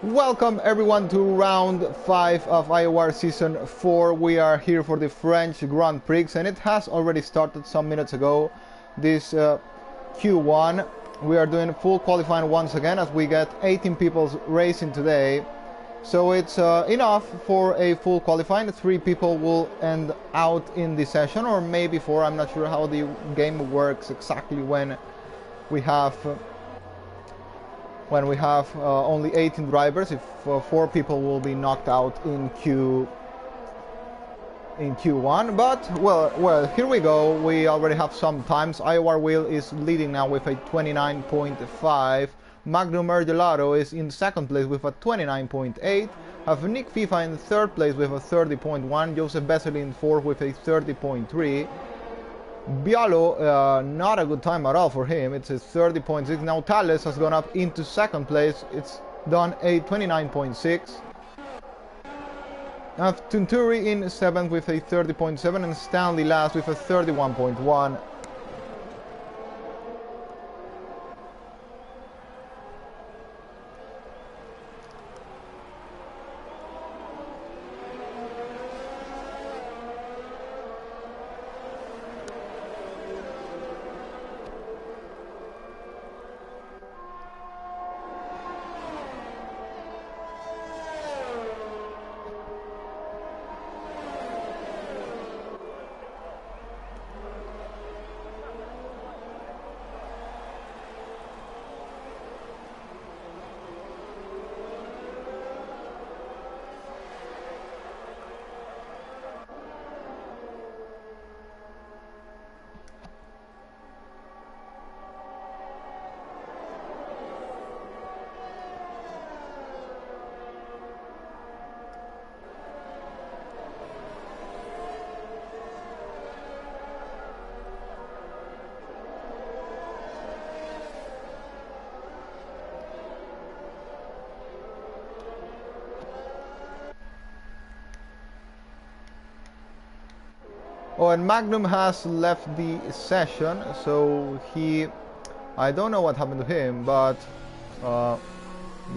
Welcome everyone to round 5 of IOR Season 4. We are here for the French Grand Prix and it has already started some minutes ago. This Q1. We are doing full qualifying once again as we get 18 people racing today. So it's enough for a full qualifying. 3 people will end out in the session, or maybe 4. I'm not sure how the game works exactly when we have only 18 drivers. If 4 people will be knocked out in Q1, but well, here we go. We already have some times. IOR Wheel is leading now with a 29.5. Magnum Ergelato is in second place with a 29.8. Have Nick FIFA in third place with a 30.1. Joseph Bessel in fourth with a 30.3. Bialo, not a good time at all for him. It's a 30.6. Now Thales has gone up into second place. It's done a 29.6. Tunturi in 7th with a 30.7 and Stanley last with a 31.1. Oh, and Magnum has left the session, so I don't know what happened to him, but I'm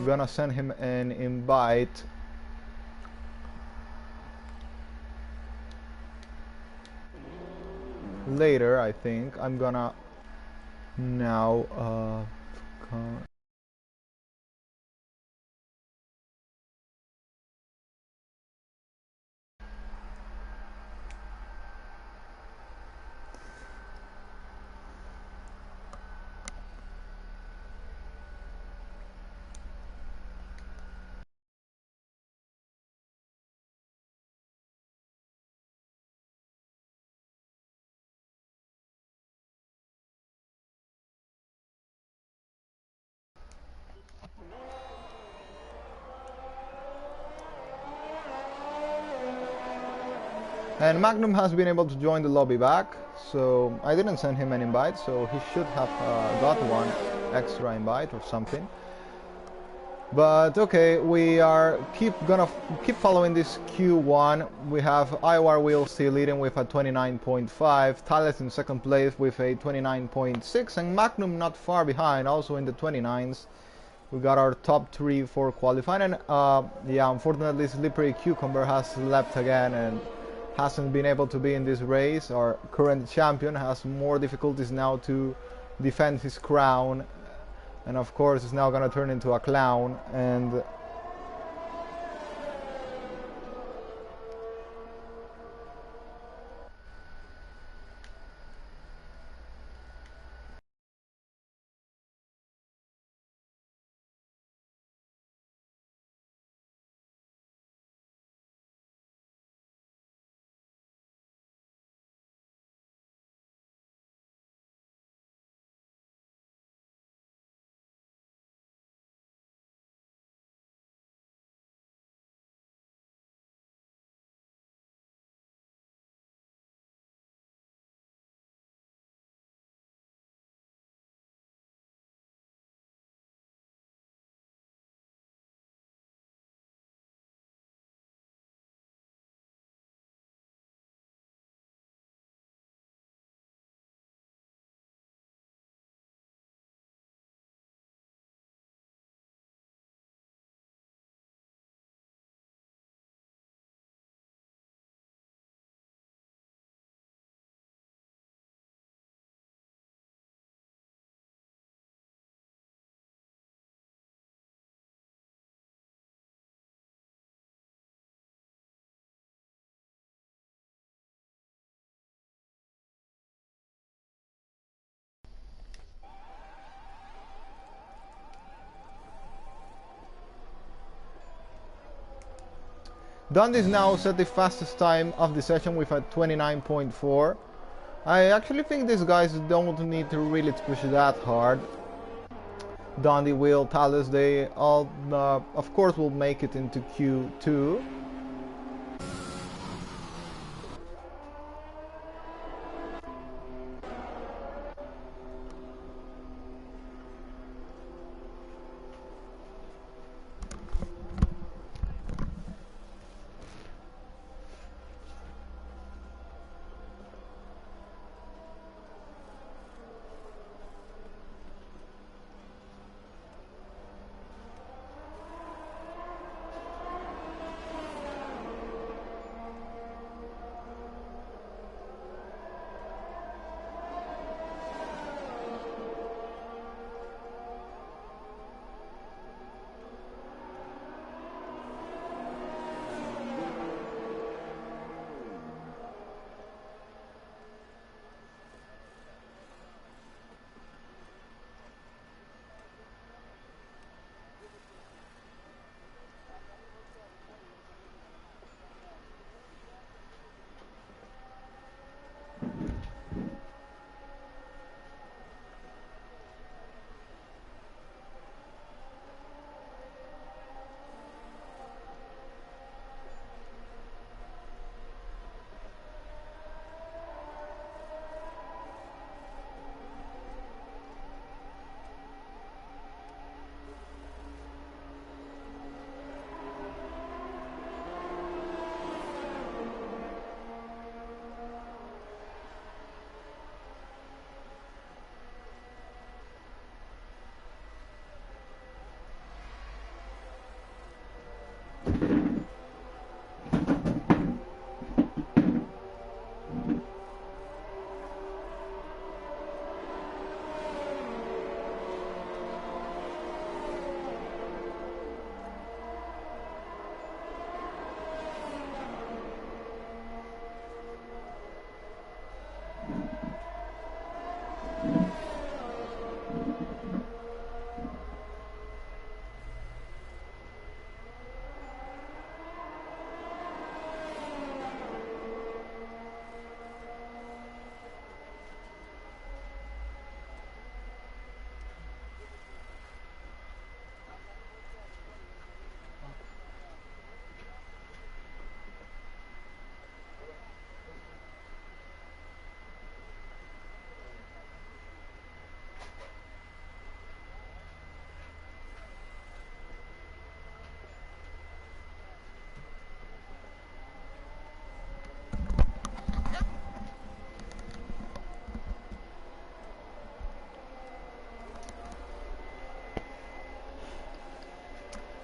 gonna send him an invite. Later, I think. I'm gonna now and Magnum has been able to join the lobby back, so I didn't send him an invite, so he should have got one extra invite or something. But okay, we are gonna keep following this Q1. We have IOR Wheel still leading with a 29.5, Thales in second place with a 29.6, and Magnum not far behind, also in the 29s. We got our top 3 for qualifying, and yeah, unfortunately Slippery Cucumber has left again and hasn't been able to be in this race. Our current champion has more difficulties now to defend his crown, and of course is now gonna turn into a clown. And Dundee is now set the fastest time of the session with a 29.4. I actually think these guys don't need to really push that hard. Dundee, Will, Thales, they all, of course, will make it into Q2.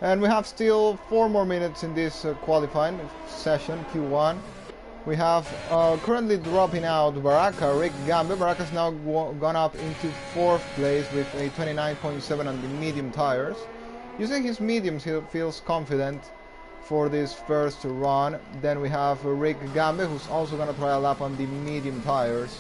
And we have still 4 more minutes in this qualifying session, Q1. We have currently dropping out Baraka, Rick Gambe. Baraka's now gone up into 4th place with a 29.7 on the medium tires. Using his mediums, he feels confident for this first run. Then we have Rick Gambe, who's also going to try a lap on the medium tires.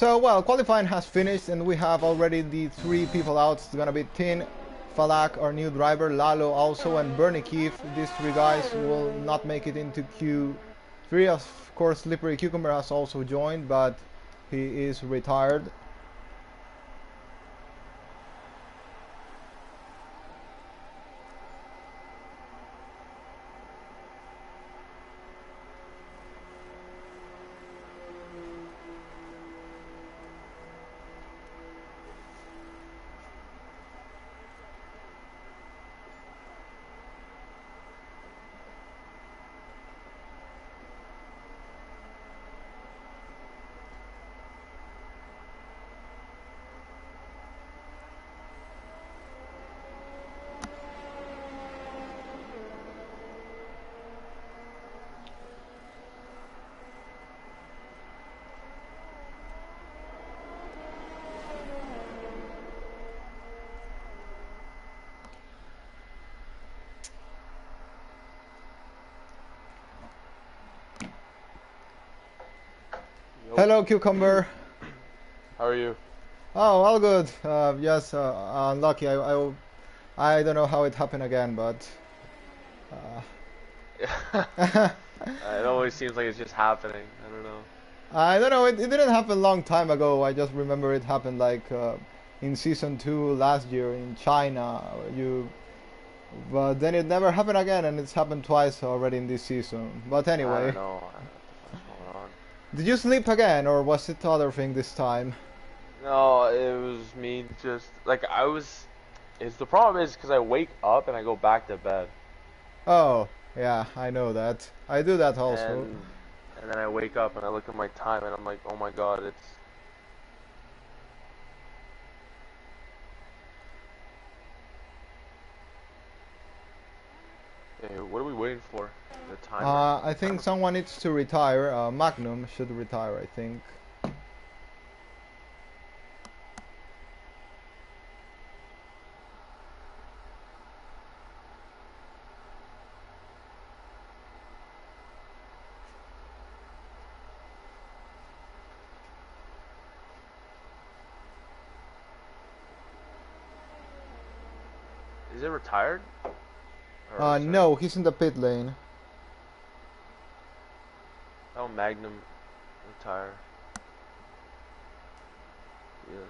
So, well, qualifying has finished and we have already the 3 people out. It's gonna be Tin, Falak, our new driver, Lalo also, and Bernie Keefe. These 3 guys will not make it into Q3. Of course, Slippery Cucumber has also joined, but he is retired. Hello, Cucumber. How are you? Oh, all good. Yes, unlucky. I don't know how it happened again, but. It always seems like it's just happening. I don't know. I don't know. It didn't happen a long time ago. I just remember it happened like in season 2 last year in China. But then it never happened again, and it's happened twice already in this season. But I anyway. don't know. What the fuck's going on? Did you sleep again, or was it other thing this time? No, it was me just like I was. It's the problem is because I wake up and I go back to bed. Oh, yeah, I know that. I do that also. And then I wake up and I look at my time and I'm like, oh my god, it's. Hey, what are we waiting for? The timer. I think someone needs to retire. Magnum should retire, I think. Is it retired? No, he's in the pit lane. Oh, Magnum retire. Yes.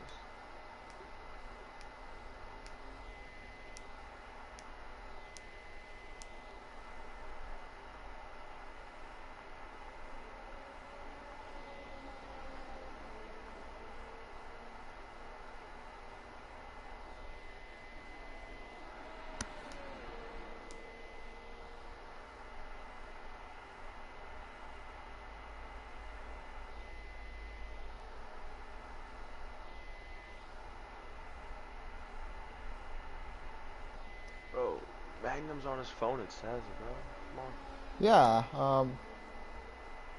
Bro, Magnum's on his phone, it says, bro. Come on. Yeah,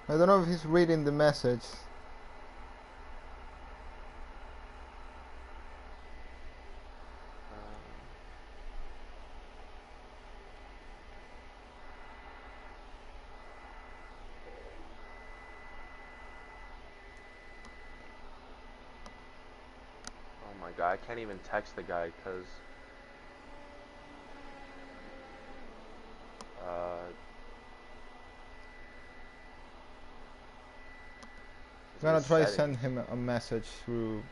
I don't know if he's reading the message. Oh my god, I can't even text the guy because I'm gonna try to settings. send him a message through.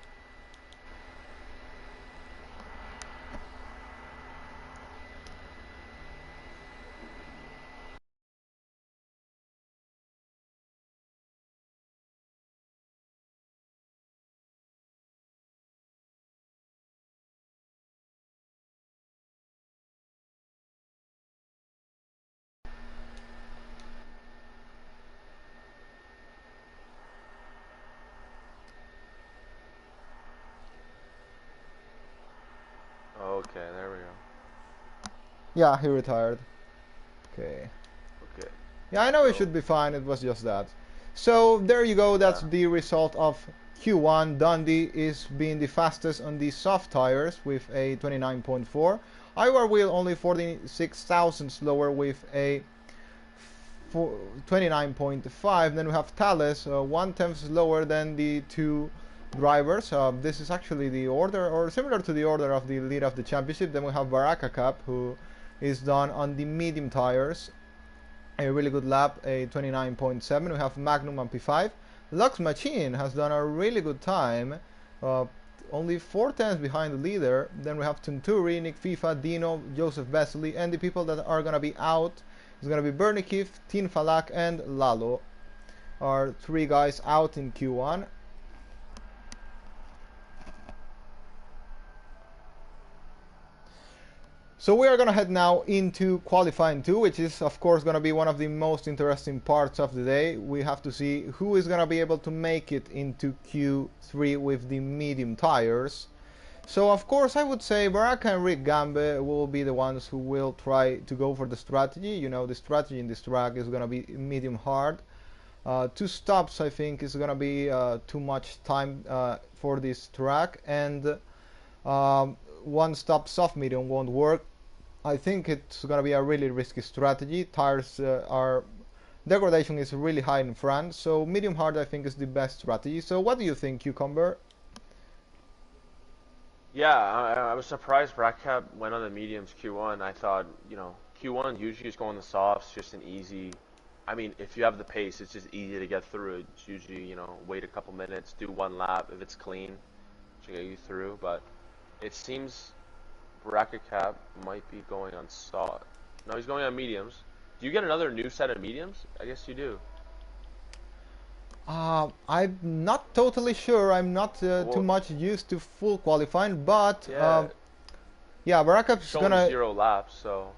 Okay, there we go. Yeah, he retired. Okay. Okay. Yeah, I know it should be fine. It was just that. So there you go. That's the result of Q1. Dundee is being the fastest on the soft tires with a 29.4. IOR Wheel only 46,000 slower with a 29.5. Then we have Thales 1/10 slower than the 2 drivers. This is actually the order, or similar to the order of the lead of the championship. Then we have Baraka Cup, who is done on the medium tires. A really good lap, a 29.7. We have Magnum on P5. Lux Machine has done a really good time, only 4 tenths behind the leader. Then we have Tunturi, Nick FIFA, Dino, Joseph Vesely, and the people that are going to be out is going to be Bernie Keefe, Tin Falak, and Lalo. Are 3 guys out in Q1. So we are going to head now into qualifying 2, which is of course going to be one of the most interesting parts of the day. We have to see who is going to be able to make it into Q3 with the medium tires. So of course I would say Baraka and Rick Gambe will be the ones who will try to go for the strategy. You know, the strategy in this track is going to be medium hard. 2 stops I think is going to be too much time for this track, and 1 stop soft medium won't work. I think it's going to be a really risky strategy. Tires degradation is really high in front, so medium hard I think is the best strategy. So what do you think, Cucumber? Yeah, I was surprised Brackcap went on the mediums Q1. I thought, you know, Q1 usually just go on the softs, just an easy. I mean, if you have the pace, it's just easy to get through. It's usually, you know, wait a couple minutes, do 1 lap. If it's clean, to get you through. But it seems Bracket Cap might be going on soft. No, he's going on mediums. Do you get another new set of mediums? I guess you do. I'm not totally sure. I'm not too much used to full qualifying, but yeah, Barakap's gonna 0 laps, so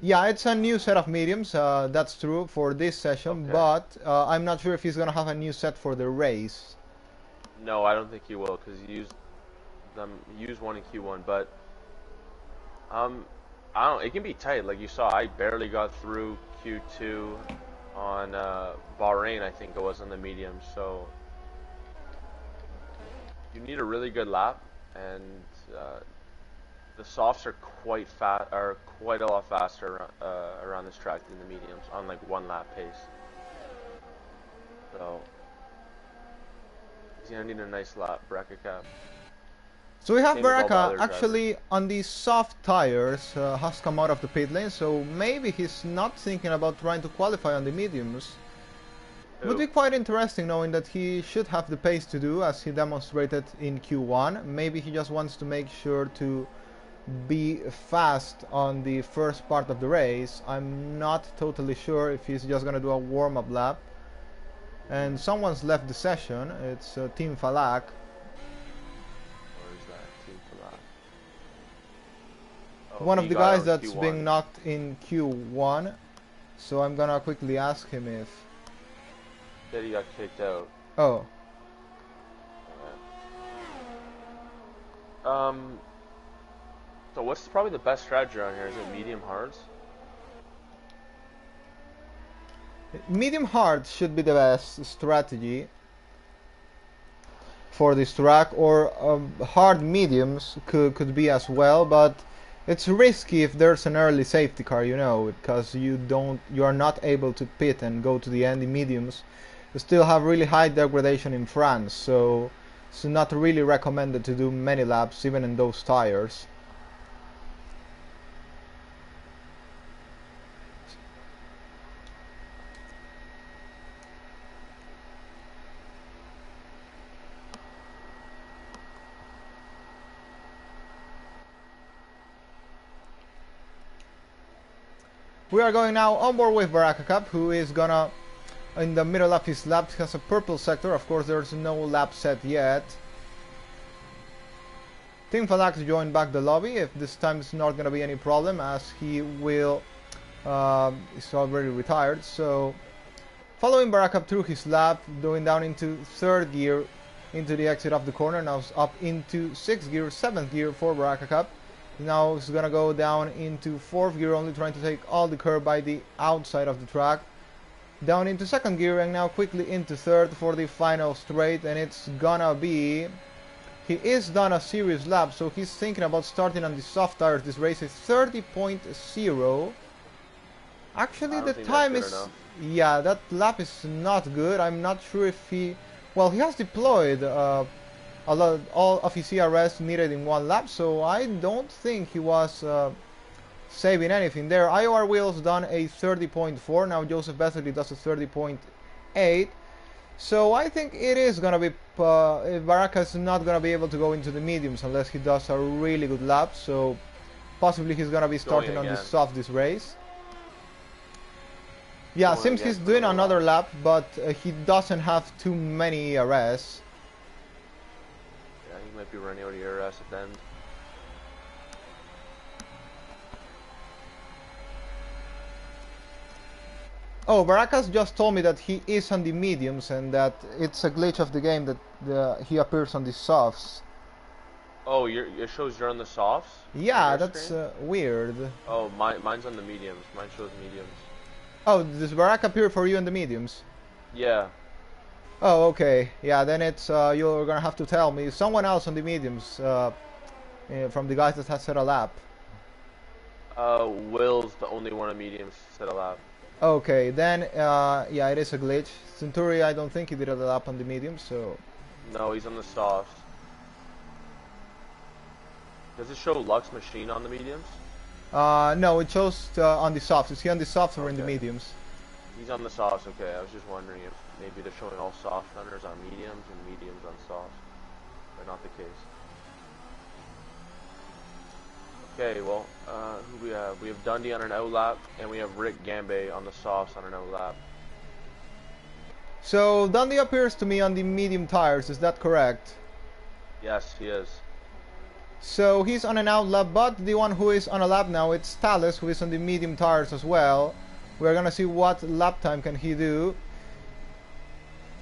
yeah, it's a new set of mediums. That's true for this session, okay. But I'm not sure if he's gonna have a new set for the race. No, I don't think he will, because he used one in Q1, but I don't. It can be tight, like you saw. I barely got through Q2 on Bahrain, I think it was, on the medium. So you need a really good lap, and the softs are quite a lot faster around this track than the mediums on like 1 lap pace. So he's gonna need a nice lap, Bracket Cap. So we have Baraka actually on the soft tires, has come out of the pit lane, so maybe he's not thinking about trying to qualify on the mediums. It would be quite interesting knowing that he should have the pace to do, as he demonstrated in Q1. Maybe he just wants to make sure to be fast on the first part of the race. I'm not totally sure if he's just going to do a warm-up lap. And someone's left the session. It's Team Falak. One of the guys that's being knocked in Q1, so I'm gonna quickly ask him if... That he got kicked out. Oh. Okay. So what's probably the best strategy around here? Is it medium hards? Medium hard should be the best strategy for this track, or hard mediums could be as well, but it's risky if there's an early safety car, you know, because you are not able to pit and go to the end in mediums. You still have really high degradation in France, so it's not really recommended to do many laps even in those tires. We are going now on board with Baraka Cup, who is gonna, in the middle of his lap, has a purple sector. Of course, there's no lap set yet. Team Falax joined back the lobby. If this time it's not gonna be any problem, as he will, is already retired. So, following Baraka through his lap, going down into 3rd gear, into the exit of the corner. Now it's up into 6th gear, 7th gear for Baraka Cup. Now it's gonna go down into 4th gear, only trying to take all the curb by the outside of the track. Down into 2nd gear, and now quickly into 3rd for the final straight, and it's gonna be... He is done a serious lap, so he's thinking about starting on the soft tires. This race is 30.0. Actually, the time is... Yeah, that lap is not good. I'm not sure if he Well, he has deployed all of his ERS needed in one lap, so I don't think he was saving anything there. IOR Wheels done a 30.4. Now Joseph Bethley does a 30.8. So I think it is gonna be Baraka's not gonna be able to go into the mediums unless he does a really good lap. So possibly he's gonna be starting on the soft this race. Yeah, seems he's doing another lap, but he doesn't have too many ERS. Yeah, he might be running out of ERS at the end. Oh, Baraka's just told me that he is on the mediums and that it's a glitch of the game that he appears on the softs. Oh, it shows you're on the softs? Yeah, that's weird. Oh, mine's on the mediums. Mine shows mediums. Oh, does Baraka appear for you in the mediums? Yeah. Oh, okay. Yeah, then it's you're gonna have to tell me. Someone else on the mediums from the guys that has set a lap. Will's the only one on mediums set a lap. Okay, then yeah, it is a glitch. Centuri, I don't think he did a lap on the mediums, so. No, he's on the softs. Does it show Lux Machine on the mediums? No, it shows on the softs. Is he on the softs or in the mediums? He's on the softs, okay. I was just wondering if maybe they're showing all soft runners on mediums and mediums on softs. But not the case. Okay, well, who we have? We have Dundee on an out lap, and we have Rick Gambe on the softs on an out lap. So Dundee appears to me on the medium tires, is that correct? Yes, he is. So he's on an out lap, but the one who is on a lap now, it's Thales, who is on the medium tires as well. We're gonna see what lap time can he do.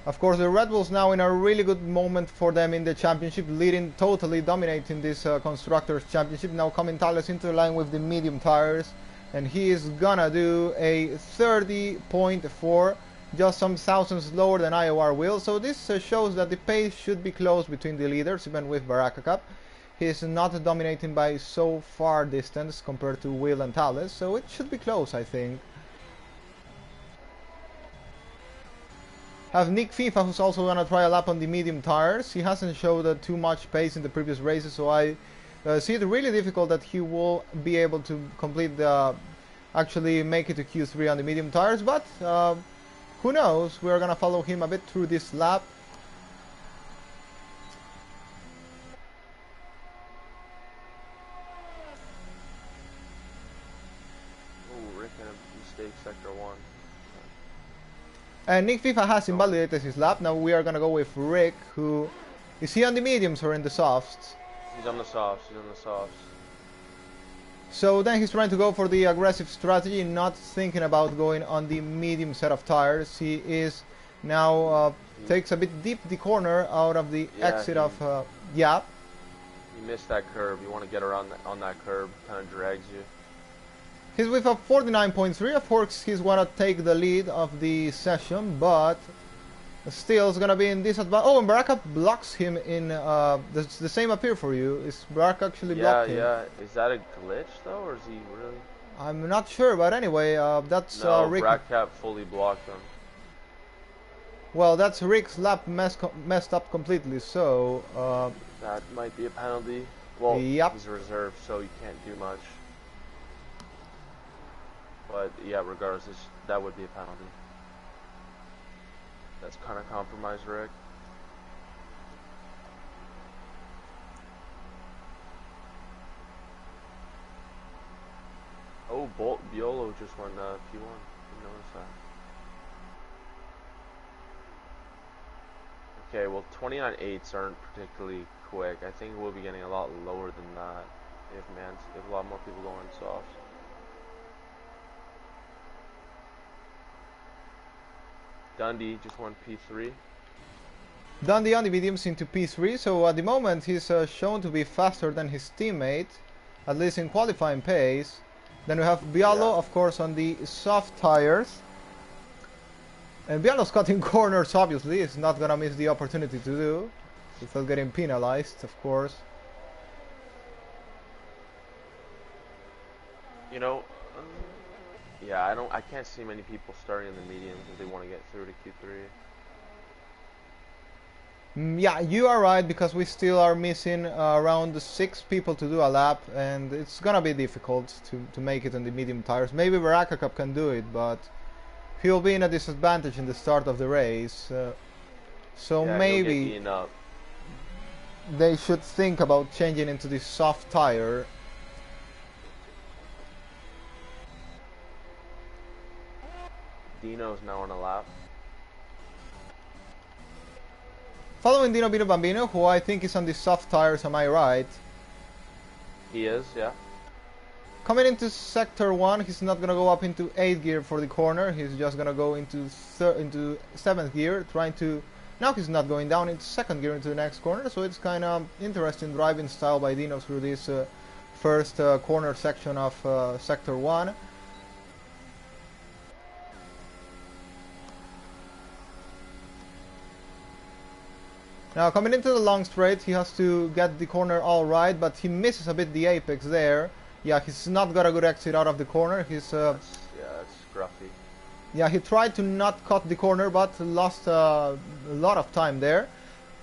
Of course, the Red Bulls now in a really good moment for them in the championship, leading, totally dominating this Constructors' Championship. Now coming Thales into line with the medium tires, and he is gonna do a 30.4, just some thousandths lower than IOR will. So this shows that the pace should be close between the leaders, even with Baraka Cup. He is not dominating by so far distance compared to Will and Thales, so it should be close, I think. Have Nick FIFA, who's also gonna try a lap on the medium tires. He hasn't showed too much pace in the previous races, so I see it really difficult that he will be able to complete the actually make it to Q3 on the medium tires, but who knows. We're gonna follow him a bit through this lap. Oh, Rick had a mistake, sector 1. And Nick FIFA has invalidated his lap. Now we are gonna go with Rick, who is he on the mediums or in the softs? He's on the softs, he's on the softs. So then he's trying to go for the aggressive strategy, not thinking about going on the medium set of tires. He is now takes a bit deep the corner out of the exit of Yap. You missed that curve. You want to get around on that curve, kind of drags you. He's with a 49.3. Of course, he's gonna take the lead of the session, but still is gonna be in disadvantage. Oh, and Baraka blocks him in. The same appear for you. Is Baraka actually blocked him? Yeah. Is that a glitch though, or is he really? I'm not sure, but anyway, that's Rick. Bradcap fully blocked him. Well, that's Rick's lap messed up completely. So that might be a penalty. Well, yep. He's a reserve, so you can't do much. But yeah, regardless, that would be a penalty. That's kind of compromised Rick. Oh, Biolo just won P1. Didn't notice that. Okay, well, 29.8s aren't particularly quick. I think we'll be getting a lot lower than that if a lot more people go on softs. Dundee just won P3. Dundee on the mediums into P3, so at the moment he's shown to be faster than his teammate, at least in qualifying pace. Then we have Bialo, of course, on the soft tires. And Bialo's cutting corners, obviously. He's not gonna miss the opportunity to do, without getting penalized, of course. You know, yeah, I can't see many people starting in the mediums if they want to get through to Q3. Yeah, you are right, because we still are missing around 6 people to do a lap, and it's gonna be difficult to make it on the medium tires. Maybe Baraka Cup can do it, but he'll be in a disadvantage in the start of the race. So Yeah, maybe he'll get eaten up. they should think about changing into the soft tire. Dino's now on a lap. Following Dino Bino Bambino, who I think is on the soft tires, am I right? He is, yeah. Coming into sector 1, he's not gonna go up into 8th gear for the corner. He's just gonna go into 7th gear, trying to... Now he's not going down into 2nd gear into the next corner, so it's kind of interesting driving style by Dino through this first corner section of sector 1. Now coming into the long straight, he has to get the corner all right, but he misses a bit the apex there. Yeah, he's not got a good exit out of the corner. He's yeah, that's scruffy. yeah, he tried to not cut the corner, but lost a lot of time there.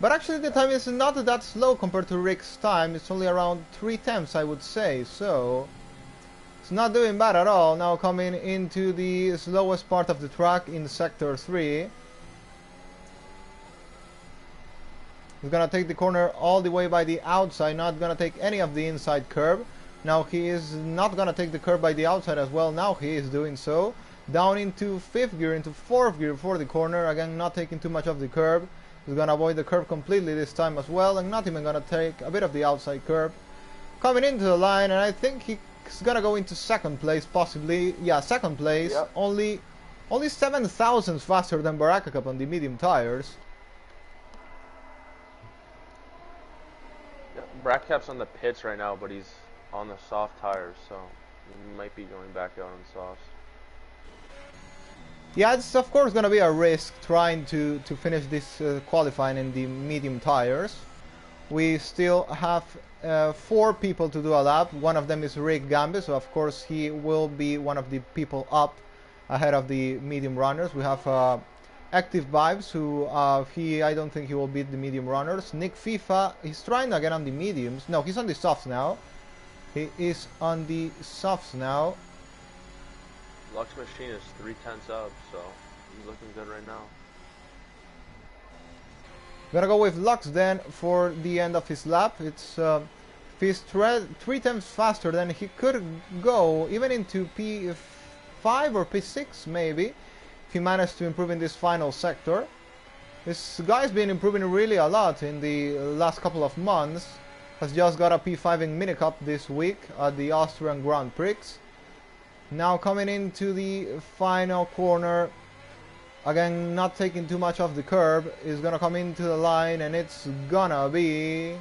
But actually the time is not that slow compared to Rick's time. It's only around 3/10, I would say, so it's not doing bad at all. Now coming into the slowest part of the track in sector 3. He's gonna take the corner all the way by the outside, not gonna take any of the inside curb. Now he is not gonna take the curb by the outside as well. Now he is doing so. Down into 5th gear, into 4th gear for the corner. Again, not taking too much of the curb. He's gonna avoid the curb completely this time as well, and not even gonna take a bit of the outside curb. Coming into the line, and I think he's gonna go into 2nd place, possibly. Yeah, 2nd place. Yep. Only 7 thousandths faster than Baraka Cup on the medium tires. Brackcap's on the pits right now, but he's on the soft tires, so he might be going back out on softs. Yeah, it's of course gonna be a risk trying to finish this qualifying in the medium tires. We still have 4 people to do a lap. One of them is Rick Gambe, so of course he will be one of the people up ahead of the medium runners. We have Active Vibes, who I don't think he will beat the medium runners. Nick FIFA, he's trying again on the mediums. No, he's on the softs now. He is on the softs now. Lux Machine is 3/10 up, so he's looking good right now. Gonna go with Lux then for the end of his lap. It's if he's 3 times faster, then he could go even into P5 or P6 maybe, if he managed to improve in this final sector. This guy's been improving really a lot in the last couple of months. Has just got a P5 in Mini Cup this week at the Austrian Grand Prix. Now coming into the final corner, again not taking too much off the curb, is gonna come into the line, and it's gonna be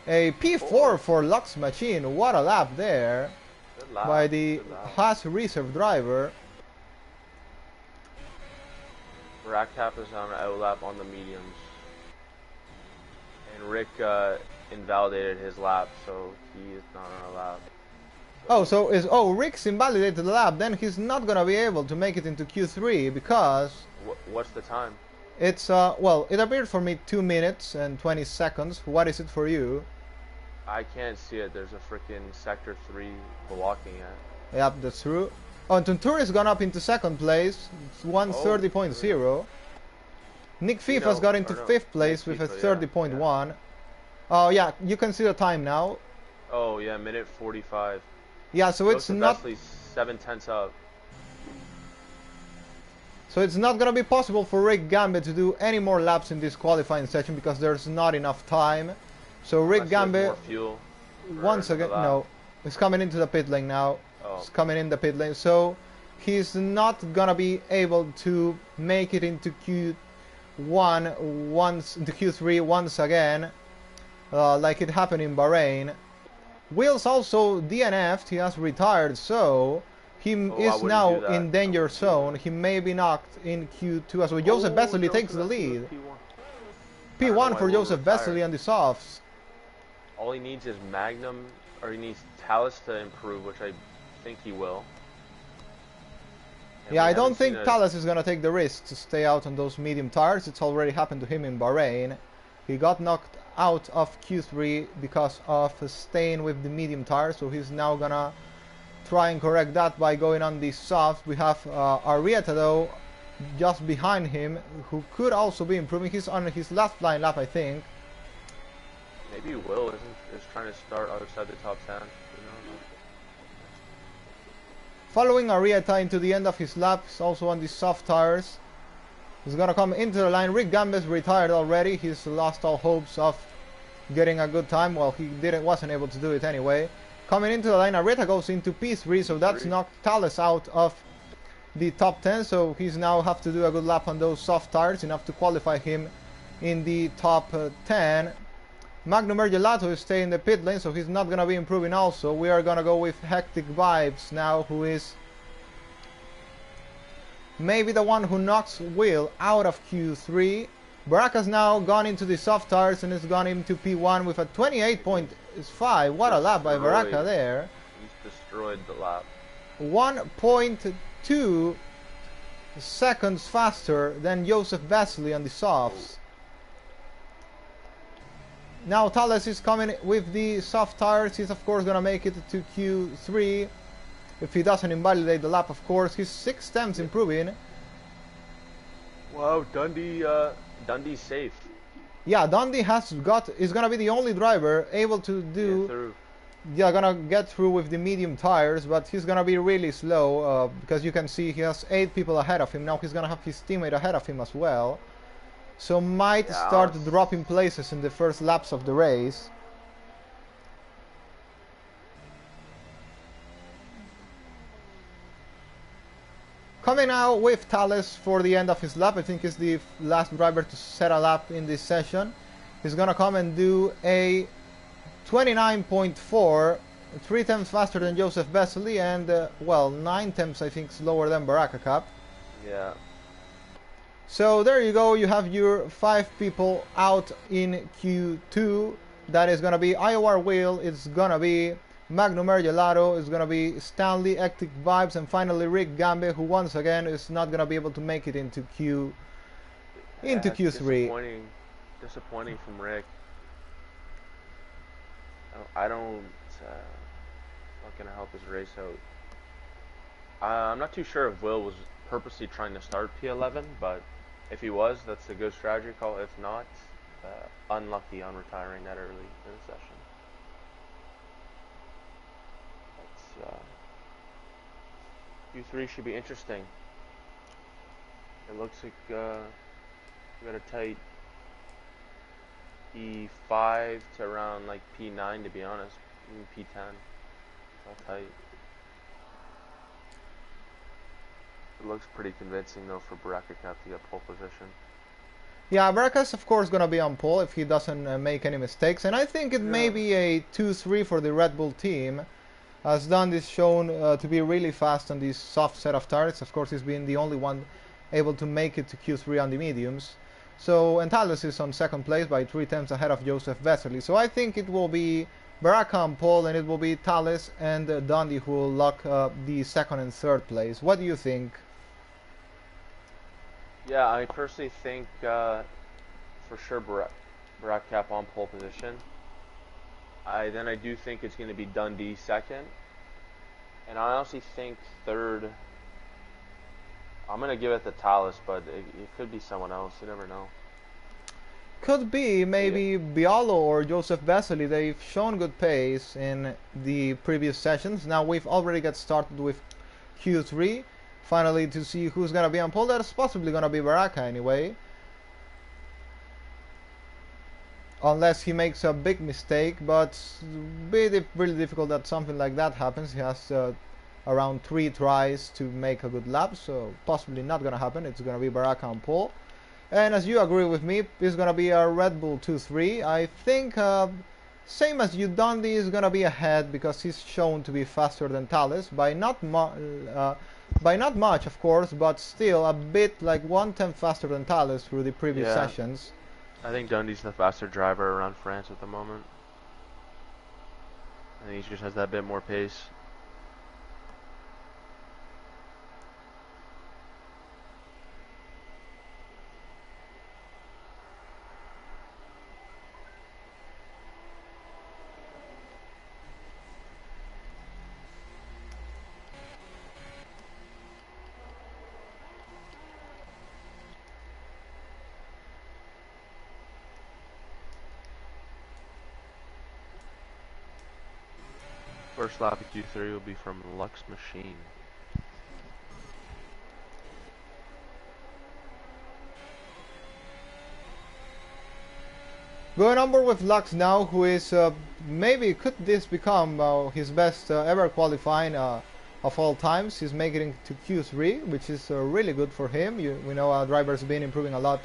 a P4 for Lux Machine. What a lap there by the Haas reserve driver. Rackcap is on an outlap on the mediums, and Rick invalidated his lap, so he is not on a lap. Rick's invalidated the lap, then he's not gonna be able to make it into Q3 because what's the time? it's well, it appeared for me 2 minutes and 20 seconds. What is it for you? I can't see it. There's a freaking sector 3 blocking it. Yep, that's true. Oh, and Tunturi's gone up into 2nd place. It's 1:30.0. Nick FIFA's got into 5th place with a 30.1. Yeah. Oh yeah, you can see the time now. Oh yeah, minute 45. Yeah, so it's not. 7/10 up. So it's not gonna be possible for Rick Gambe to do any more laps in this qualifying session because there's not enough time. So Rick Gambe, once again, no, he's coming into the pit lane now. Oh. He's coming in the pit lane, so he's not gonna be able to make it into Q1 once, into Q3 once again, like it happened in Bahrain. Will's also DNF'd, he has retired, so he is now in danger zone. He may be knocked in Q2 as well. Joseph Vesely takes the lead. P1 for Joseph Vesely on the softs. All he needs is Magnum, or he needs Talus to improve, which I think he will. And yeah, I don't think Talus is going to take the risk to stay out on those medium tires. It's already happened to him in Bahrain. He got knocked out of Q3 because of staying with the medium tire, so he's now gonna try and correct that by going on the soft. We have Arrieta though just behind him, who could also be improving. He's on his last flying lap, I think. Maybe Will is trying to start outside the top 10. You know? Following Arrieta into the end of his lap, he's also on the soft tires. He's gonna come into the line. Rick Gambis retired already. He's lost all hopes of getting a good time. Well, he wasn't able to do it anyway. Coming into the line, Arrieta goes into P3, so that's knocked Thales out of the top 10. So he's now have to do a good lap on those soft tires, enough to qualify him in the top 10. Magnum Gelato is staying in the pit lane, so he's not going to be improving also. We are going to go with Hectic Vibes now, who is maybe the one who knocks Will out of Q3. Baraka's now gone into the soft tires and has gone into P1 with a 28.5. What a lap by Baraka there. He's destroyed the lap. 1.2 seconds faster than Joseph Vasily on the softs. Now Thales is coming with the soft tires. He's of course gonna make it to Q3 if he doesn't invalidate the lap, of course. He's 6 tenths improving. Wow, Dundee's safe. Yeah, Dundee is gonna be the only driver able to do. Yeah, gonna get through with the medium tires, but he's gonna be really slow because you can see he has 8 people ahead of him. Now he's gonna have his teammate ahead of him as well. So might start dropping places in the first laps of the race. Coming now with Thales for the end of his lap. I think he's the last driver to set a lap in this session. He's gonna come and do a 29.4, 3 tenths faster than Joseph Vesely, and well, 9 tenths I think slower than Baraka Cup. Yeah. So there you go, you have your 5 people out in Q2. That is gonna be IOR Will, it's gonna be Magnum Gelato, it's gonna be Stanley, Hectic Vibes, and finally Rick Gambe, who once again is not gonna be able to make it into Q3. Disappointing from Rick. I don't not gonna help his race out. I'm not too sure if Will was purposely trying to start P11, but if he was, that's a good strategy call. If not, unlucky on retiring that early in the session. Q3 should be interesting. It looks like we got a tight P5 to around like P9, to be honest, even P10. All tight. It looks pretty convincing though for Baraka Cap to get pole position. Yeah, Baraka's of course gonna be on pole if he doesn't make any mistakes, and I think it may be a 2-3 for the Red Bull team, as Dundee is shown to be really fast on these soft set of tires. Of course, he's been the only one able to make it to Q3 on the mediums. So, and Thales is on second place by 3 tenths ahead of Joseph Vesely. So I think it will be Baraka on pole, and it will be Thales and Dundee who will lock the second and third place. What do you think? Yeah, I personally think for sure Baraka Cap on pole position. I do think it's going to be Dundee second, and I honestly think third. I'm going to give it to Thales, but it could be someone else. You never know. Could be maybe Bialo or Joseph Vesely. They've shown good pace in the previous sessions. Now we've already got started with Q3. Finally, to see who's going to be on pole. That's possibly going to be Baraka anyway. Unless he makes a big mistake, but it's really difficult that something like that happens. He has around 3 tries to make a good lap, so possibly not going to happen. It's going to be Baraka on pole. And as you agree with me, it's going to be a Red Bull 2-3. I think same as you, Dundee is going to be ahead because he's shown to be faster than Thales by not much, of course, but still a bit, like 1 tenth faster than Thales through the previous sessions. I think Dundee's the faster driver around France at the moment. I think he just has that bit more pace. First lap of Q3 will be from Lux Machine. Going on board with Lux now, who is maybe could this become his best ever qualifying of all times. He's making it to Q3, which is really good for him. We know our driver's been improving a lot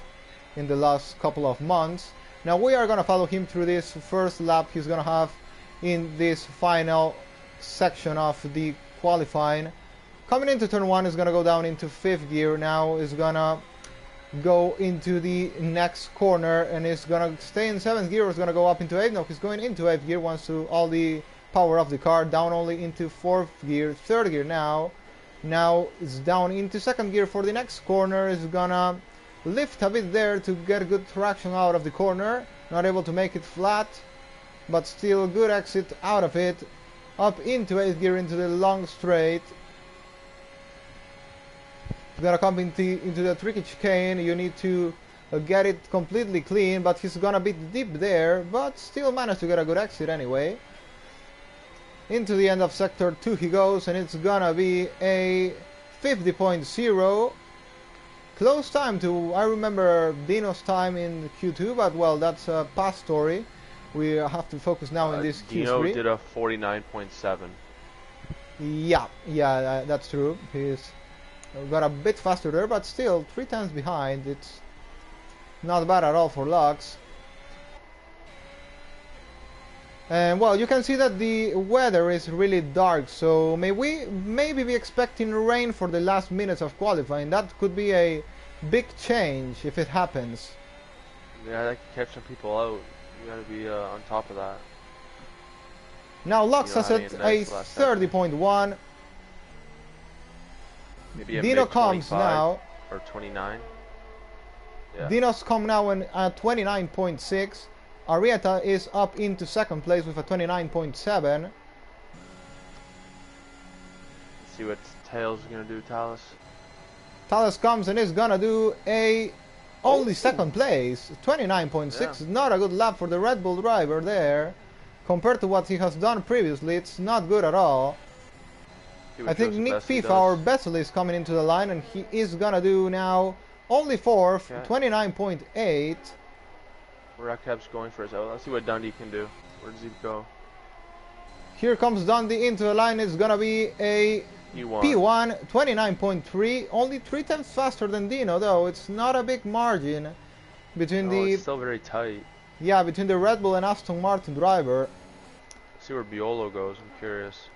in the last couple of months. Now we are going to follow him through this first lap he's going to have in this final section of the qualifying. Coming into turn 1 is going to go down into 5th gear. Now is going to go into the next corner and is going to stay in 7th gear. Is going to go up into 8th. No, he's going into 8th gear once to all the power of the car. Down only into 4th gear, 3rd gear now. Now it's down into 2nd gear for the next corner. Is going to lift a bit there to get good traction out of the corner. Not able to make it flat, but still good exit out of it. Up into 8th gear into the long straight. Gonna come into the tricky chicane. You need to get it completely clean, but he's gonna be deep there, but still managed to get a good exit anyway. Into the end of sector 2 he goes, and it's gonna be a 50.0. Close time to, I remember Dino's time in Q2, but well, that's a past story. We have to focus now in this Q3. Dino did a 49.7. Yeah, that's true. He's got a bit faster there, but still 3 times behind. It's not bad at all for Lux. And well, you can see that the weather is really dark, so may we maybe be expecting rain for the last minutes of qualifying. That could be a big change if it happens. Yeah, that could catch some people out. You gotta be on top of that. Now Lux has a 30.1. Maybe a Dino comes now. Or 29. Yeah. Dino's come now at 29.6. Arrieta is up into 2nd place with a 29.7. Let's see what Tails is gonna do, Talis. Talis comes and is gonna do a only 2nd place, 29.6. Yeah. Not a good lap for the Red Bull driver there. Compared to what he has done previously, it's not good at all. I think Nick FIFA, our Bessel, is coming into the line, and he is gonna do now only 4th, 29.8. Rakab's going for his out. Let's see what Dundee can do. Where does he go? Here comes Dundee into the line. It's gonna be a P1, 29.3. Only 3 times faster than Dino, though. It's not a big margin between it's still very tight. Yeah, between the Red Bull and Aston Martin driver. Let's see where Biolo goes. I'm curious.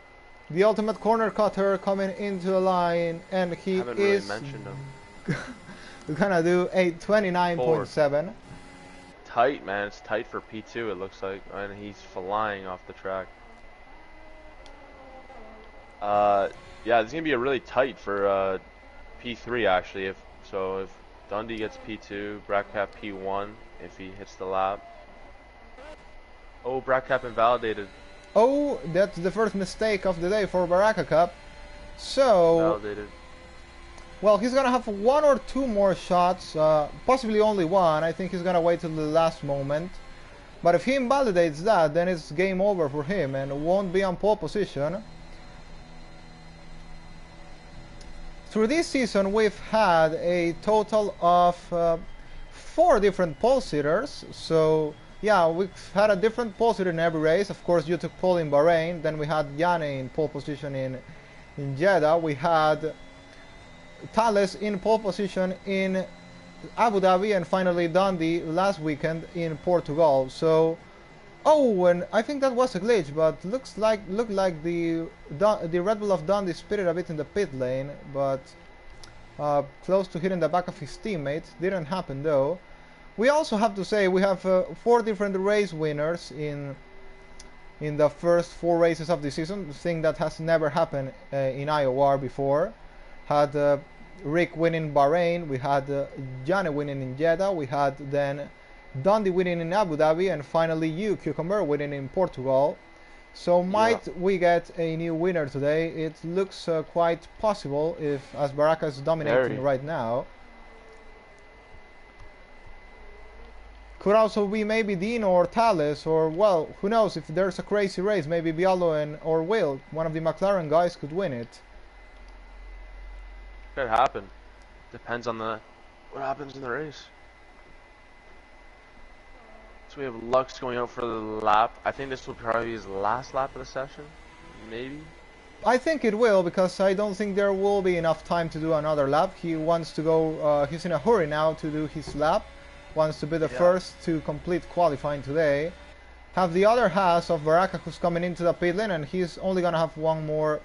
The ultimate corner cutter coming into the line, and he haven't is really mentioned him. gonna do a 29.7. Tight, man. It's tight for P2, it looks like, and he's flying off the track. Yeah, it's gonna be a really tight for P3 actually. If Dundee gets P2, Bradcap P1 if he hits the lap. Oh, Bradcap invalidated. Oh, that's the first mistake of the day for Baraka Cup. So, validated. Well, he's gonna have 1 or 2 more shots, possibly only 1. I think he's gonna wait till the last moment. But if he invalidates that, then it's game over for him and won't be on pole position. Through this season, we've had a total of 4 different pole sitters. So, yeah, we've had a different pole sitter in every race. Of course, you took pole in Bahrain. Then we had Yane in pole position in Jeddah. We had Thales in pole position in Abu Dhabi, and finally Dundee last weekend in Portugal. So, oh, and I think that was a glitch, but looked like the Red Bull of Dundee spitted a bit in the pit lane, but close to hitting the back of his teammate. Didn't happen though. We also have to say we have 4 different race winners in the first 4 races of the season. Thing that has never happened in IOR before. Had Rick winning Bahrain, we had Gianni winning in Jeddah, we had then Dundee winning in Abu Dhabi, and finally you, Cucumber, winning in Portugal. So might we get a new winner today? It looks quite possible, as Baraka is dominating right now. Could also be maybe Dino or Thales, or well, who knows, if there's a crazy race, maybe Bialo or Will, one of the McLaren guys, could win it. Could happen. Depends on what happens in the race. So we have Lux going out for the lap. I think this will probably be his last lap of the session. Maybe. I think it will, because I don't think there will be enough time to do another lap. He wants to go, he's in a hurry now to do his lap. Wants to be the first to complete qualifying today. Have the other Haas of Baraka who's coming into the pit lane, and he's only gonna have one more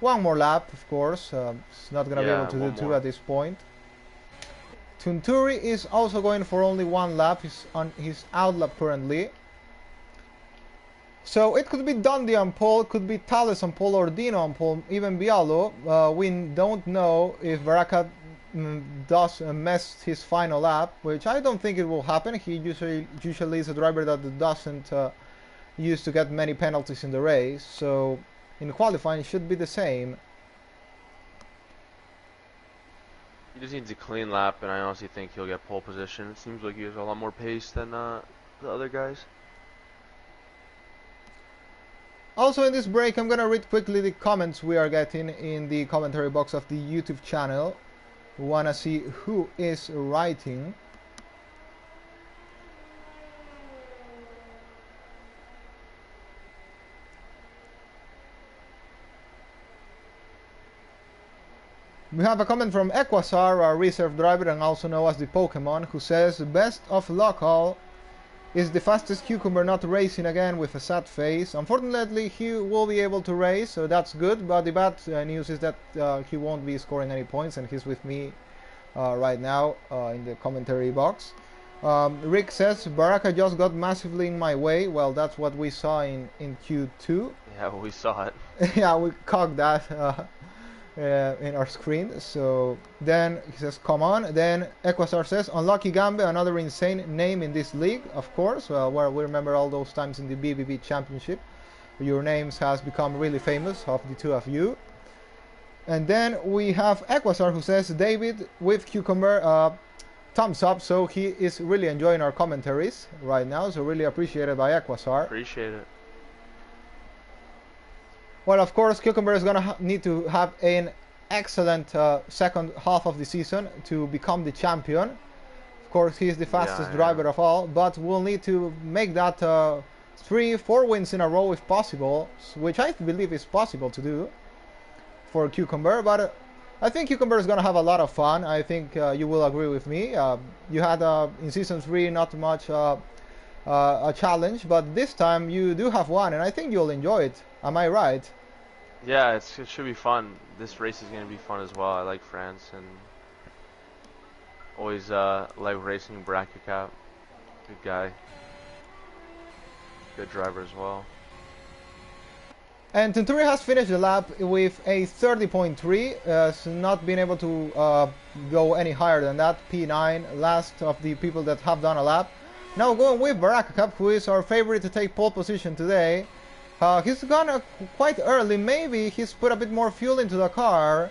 lap, of course. He's not gonna be able to do two at this point. Tunturi is also going for only one lap. He's on his out lap currently. So it could be Dundee on pole, could be Thales on pole, or Dino on pole, even Bialo. We don't know if Baraka does mess his final lap, which I don't think it will happen. He usually is a driver that doesn't used to get many penalties in the race, so in qualifying it should be the same. He just needs a clean lap, and I honestly think he'll get pole position. It seems like he has a lot more pace than the other guys. Also in this break I'm gonna read quickly the comments we are getting in the commentary box of the YouTube channel. We wanna see who is writing. We have a comment from Equasar, our reserve driver and also known as the Pokemon, who says, "Best of luck all. Is the fastest cucumber not racing again with a sad face? Unfortunately, he will be able to race, so that's good, but the bad news is that he won't be scoring any points, and he's with me right now in the commentary box." Rick says, "Baraka just got massively in my way." Well, that's what we saw in Q2. Yeah, we saw it. Yeah, we caught that in our screen. So then he says, "Come on." Then Equasar says, "Unlucky Gambe, another insane name in this league, of course." Where we remember all those times in the BBB Championship. Your names has become really famous, of the two of you. And then we have Equasar, who says, "David with cucumber, thumbs up." So he is really enjoying our commentaries right now, so really appreciated by Equasar. Appreciate it. Well, of course, Cucumber is going to need to have an excellent second half of the season to become the champion. Of course, he is the fastest driver of all, but we'll need to make that 3-4 wins in a row if possible, which I believe is possible to do for Cucumber. But I think Cucumber is going to have a lot of fun. I think you will agree with me. You had in Season 3 not much a challenge, but this time you do have one, and I think you'll enjoy it. Am I right? Yeah, it should be fun. This race is going to be fun as well. I like France, and always like racing bracket cap. Good guy. Good driver as well. And Tunturi has finished the lap with a 30.3, so not being able to go any higher than that. P9, last of the people that have done a lap. Now going with Baraka Cup, who is our favorite to take pole position today. He's gone quite early. Maybe he's put a bit more fuel into the car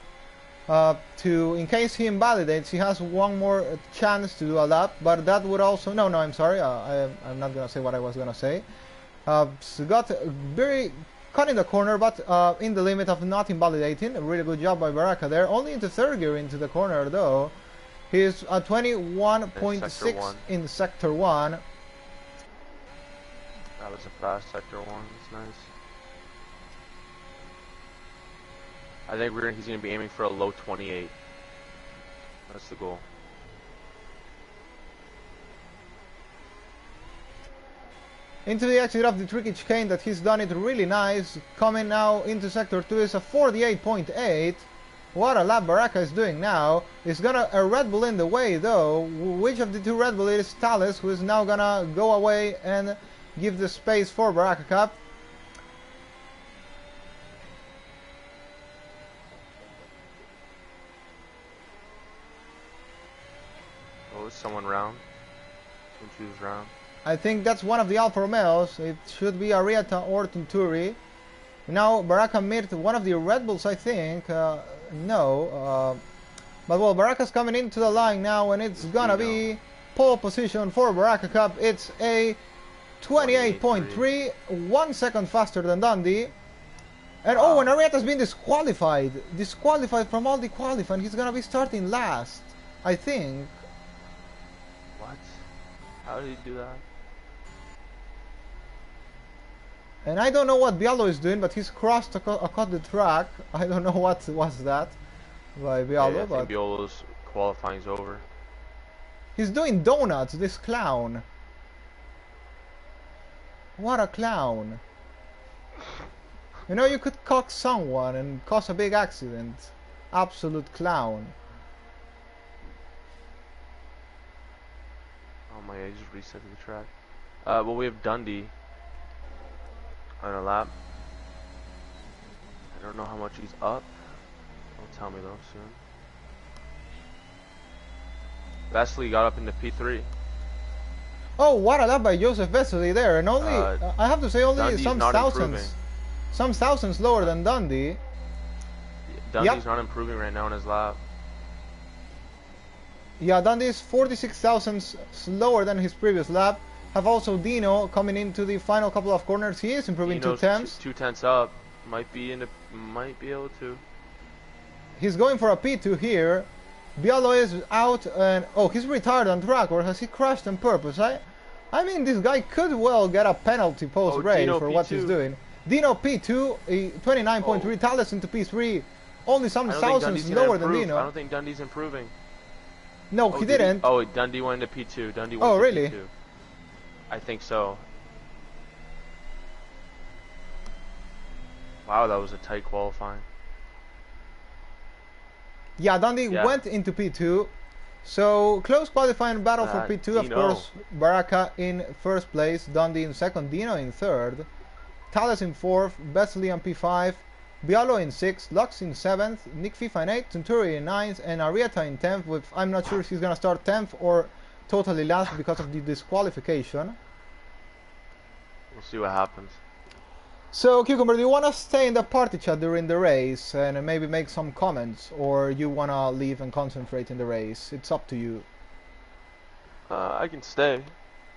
in case he invalidates. He has one more chance to do a lap, but that would also... No, I'm sorry. I'm not going to say what I was going to say. So got very caught in the corner, but in the limit of not invalidating. A really good job by Baraka there. Only into third gear into the corner, though. He's at 21.6 in Sector 1. That was a fast Sector 1. It's nice. I think he's going to be aiming for a low 28. That's the goal. Into the exit of the tricky chicane that he's done it really nice. Coming now into Sector 2 is a 48.8. What a lap Baraka is doing now. He's gonna a Red Bull in the way though. Which of the two Red Bull is Thales, who is now gonna go away and give the space for Baraka Cup. Oh, is someone round? Someone choose round. I think that's one of the Alfa Romeos. It should be Arieta or Tunturi. Now Baraka made one of the Red Bulls, I think. No. But well, Baraka's coming into the line now, and it's gonna be pole position for Baraka Cup. It's a 28.3, 1 second faster than Dundee. And oh, and Arrieta's been disqualified from all the qualifying. He's gonna be starting last, I think. What? How did he do that? And I don't know what Bialo is doing, but he's crossed across the track. I don't know what was that by Bialo, yeah, I but think Bialo's qualifying's over. He's doing donuts, this clown. What a clown. You know, you could cock someone and cause a big accident. Absolute clown. Oh my god, he just reset the track. Well, we have Dundee on a lap. I don't know how much he's up. Don't tell me though soon. Vesely got up into P3. Oh, what a lap by Joseph Vesely there, and only I have to say only Dundee's some thousands lower than Dundee. Dundee's not improving right now in his lap. Yeah, Dundee is 46 thousandths slower than his previous lap. Have also Dino coming into the final couple of corners. He is improving Dino's 2 tenths. 2 tenths up. Might be able to. He's going for a P2 here. Bialo is out, and oh, he's retired on track, or has he crashed on purpose? I mean, this guy could well get a penalty post-race for what he's doing. Dino P2, 29.3, Thales into P3, only some thousands lower than Dino. I don't think Dundee's improving. No, he didn't. Dundee went into P2. Dundee went oh, into really? P2. I think so. Wow, that was a tight qualifying. Yeah, Dundee went into P2. So, close qualifying battle for P2. Dino. Of course, Baraka in first place, Dundee in second, Dino in third, Thales in fourth, Vesely on P5, Bialo in sixth, Lux in seventh, Nick FIFA in eighth, Tunturi in ninth, and Arrieta in 10th, with I'm not sure if he's going to start 10th or totally last because of the disqualification. We'll see what happens. So, Cucumber, do you want to stay in the party chat during the race and maybe make some comments, or you want to leave and concentrate in the race? It's up to you. I can stay.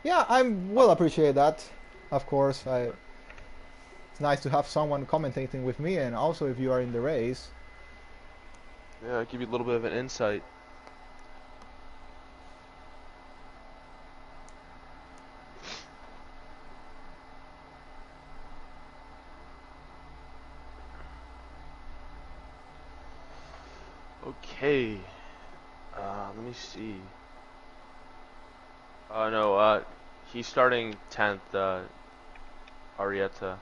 Yeah, I will appreciate that. Of course, it's nice to have someone commentating with me, and also if you are in the race. Yeah, I'll give you a little bit of an insight. Okay, let me see. No, he's starting 10th, Arrieta.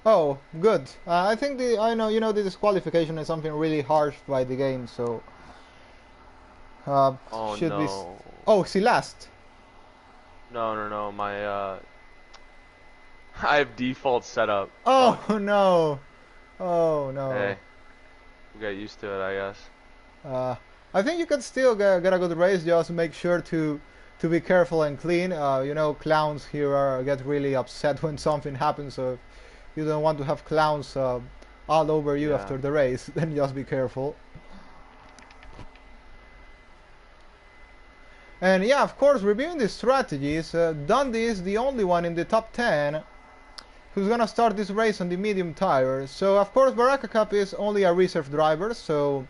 Oh, good. I think the disqualification is something really harsh by the game, so Oh should no. be. Oh, he last. No, my I have default setup. Oh no. Oh no. Hey, we got used to it, I guess. I think you can still get a good race. Just make sure to be careful and clean. You know, clowns here get really upset when something happens. So if you don't want to have clowns all over you after the race, then just be careful. And yeah, of course, reviewing the strategies, Dundee is the only one in the top 10 who's gonna start this race on the medium tire. So of course Baraka Cup is only a reserve driver, so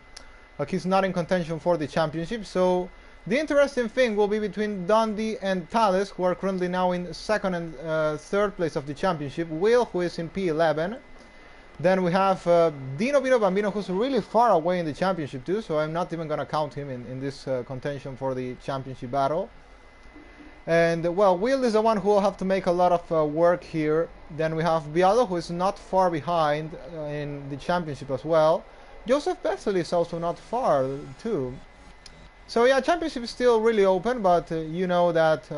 he's not in contention for the championship. So the interesting thing will be between Dundee and Thales, who are currently now in second and third place of the championship. Will, who is in P11. Then we have Dino Vino Bambino, who's really far away in the championship too, so I'm not even gonna count him in this contention for the championship battle. And well, Will is the one who will have to make a lot of work here. Then we have Bialo, who is not far behind in the championship as well. Joseph Vesely is also not far too. So yeah, championship is still really open, but you know that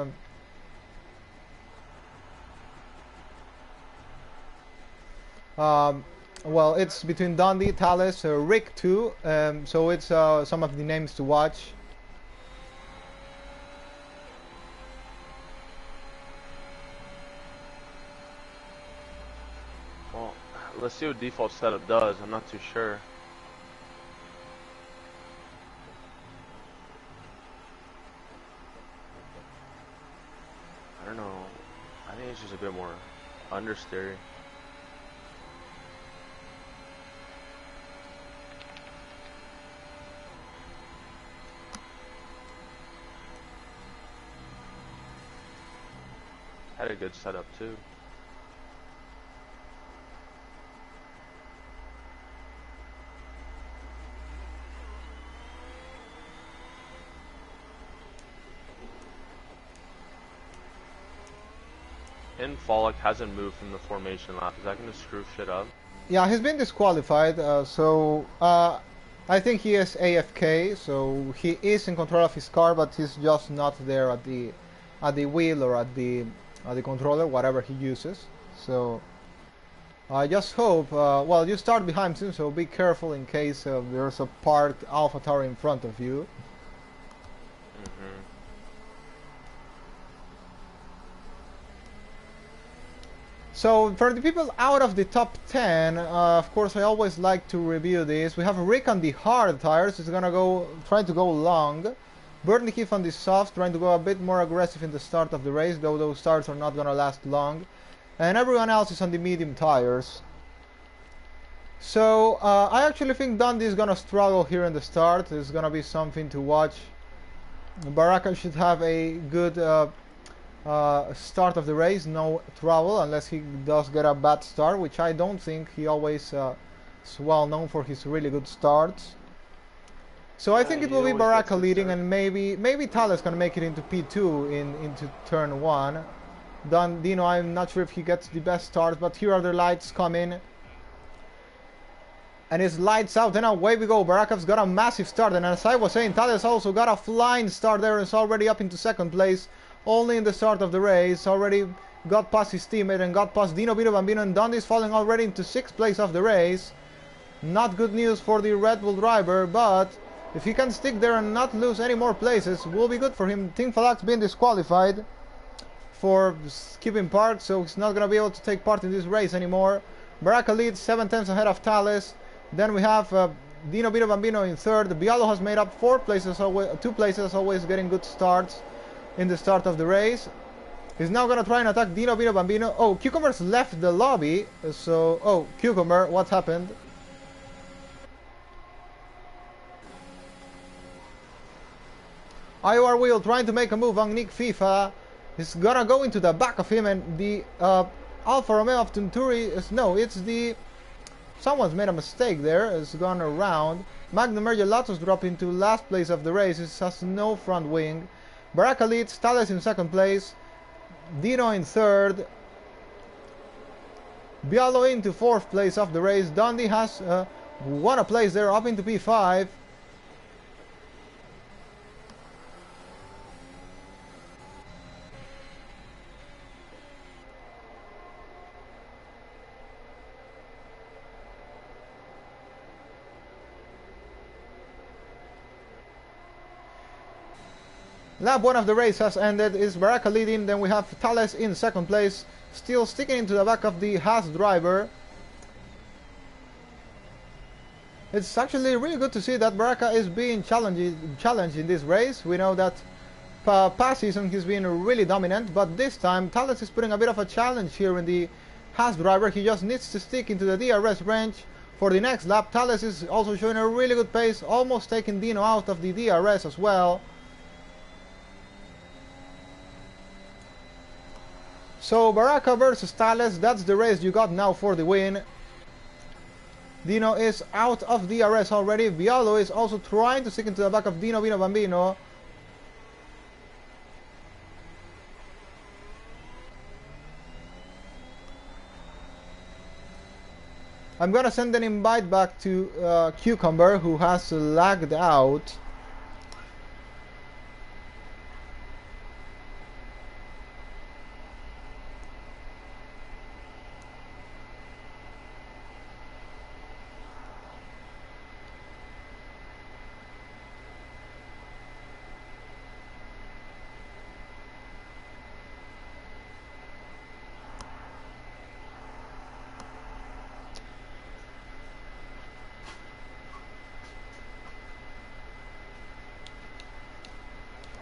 well, it's between Dundee, Thales, Rick too. So it's some of the names to watch. Well, let's see what default setup does. I'm not too sure. He's just a bit more understeery. Had a good setup too. And Follock hasn't moved from the formation lap. Is that going to screw shit up? Yeah, he's been disqualified, I think he is AFK, so he is in control of his car, but he's just not there at the wheel or at the controller, whatever he uses. So I just hope, well, you start behind him, so be careful in case there's a parked AlphaTauri in front of you. So for the people out of the top 10, of course I always like to review this. We have Rick on the hard tires, he's gonna trying to go long. Bernie Heath on the soft, trying to go a bit more aggressive in the start of the race, though those starts are not gonna last long. And everyone else is on the medium tires. So I actually think Dundee is gonna struggle here in the start. It's gonna be something to watch. Baraka should have a good start of the race, no trouble, unless he does get a bad start, which I don't think. He always is well known for his really good starts. So I think it will be Baraka leading, and maybe Thales can make it into P2 into turn 1. Dino, I'm not sure if he gets the best start, but here are the lights coming. And it's lights out, and away we go. Barakov's got a massive start, and as I was saying, Thales also got a flying start there. It's already up into second place, only in the start of the race. Already got past his teammate and got past Dino Bambino, and Dundee's falling already into 6th place of the race. Not good news for the Red Bull driver, but if he can stick there and not lose any more places, will be good for him. Team Falak's been disqualified for skipping park, so he's not going to be able to take part in this race anymore. Baraka leads 7 tenths ahead of Thales. Then we have Dino Bambino in 3rd. Bialo has made up 4 places, 2 places, always getting good starts in the start of the race. He's now going to try and attack Dino Bambino. Oh, Cucumber's left the lobby. So, oh, Cucumber, what happened? IOR Wheel trying to make a move on Nick FIFA. He's gonna go into the back of him, and the Alfa Romeo of Tunturi is, no, it's the, someone's made a mistake there. It's gone around. Magnum Mergelatos dropped into last place of the race. It has no front wing. Baraka leads, Thales in 2nd place, Dino in 3rd, Bialo into 4th place of the race. Dundee has won a place there, up into P5. Lap 1 of the race has ended. Is Baraka leading, then we have Thales in 2nd place, still sticking into the back of the Haas driver. It's actually really good to see that Baraka is being challenged in this race. We know that past season he's been really dominant, but this time Thales is putting a bit of a challenge here in the Haas driver. He just needs to stick into the DRS range for the next lap. Thales is also showing a really good pace, almost taking Dino out of the DRS as well. So Baraka versus Thales, that's the race you got now for the win. Dino is out of DRS already. Bialo is also trying to stick into the back of Dino Bambino. I'm gonna send an invite back to Cucumber, who has lagged out.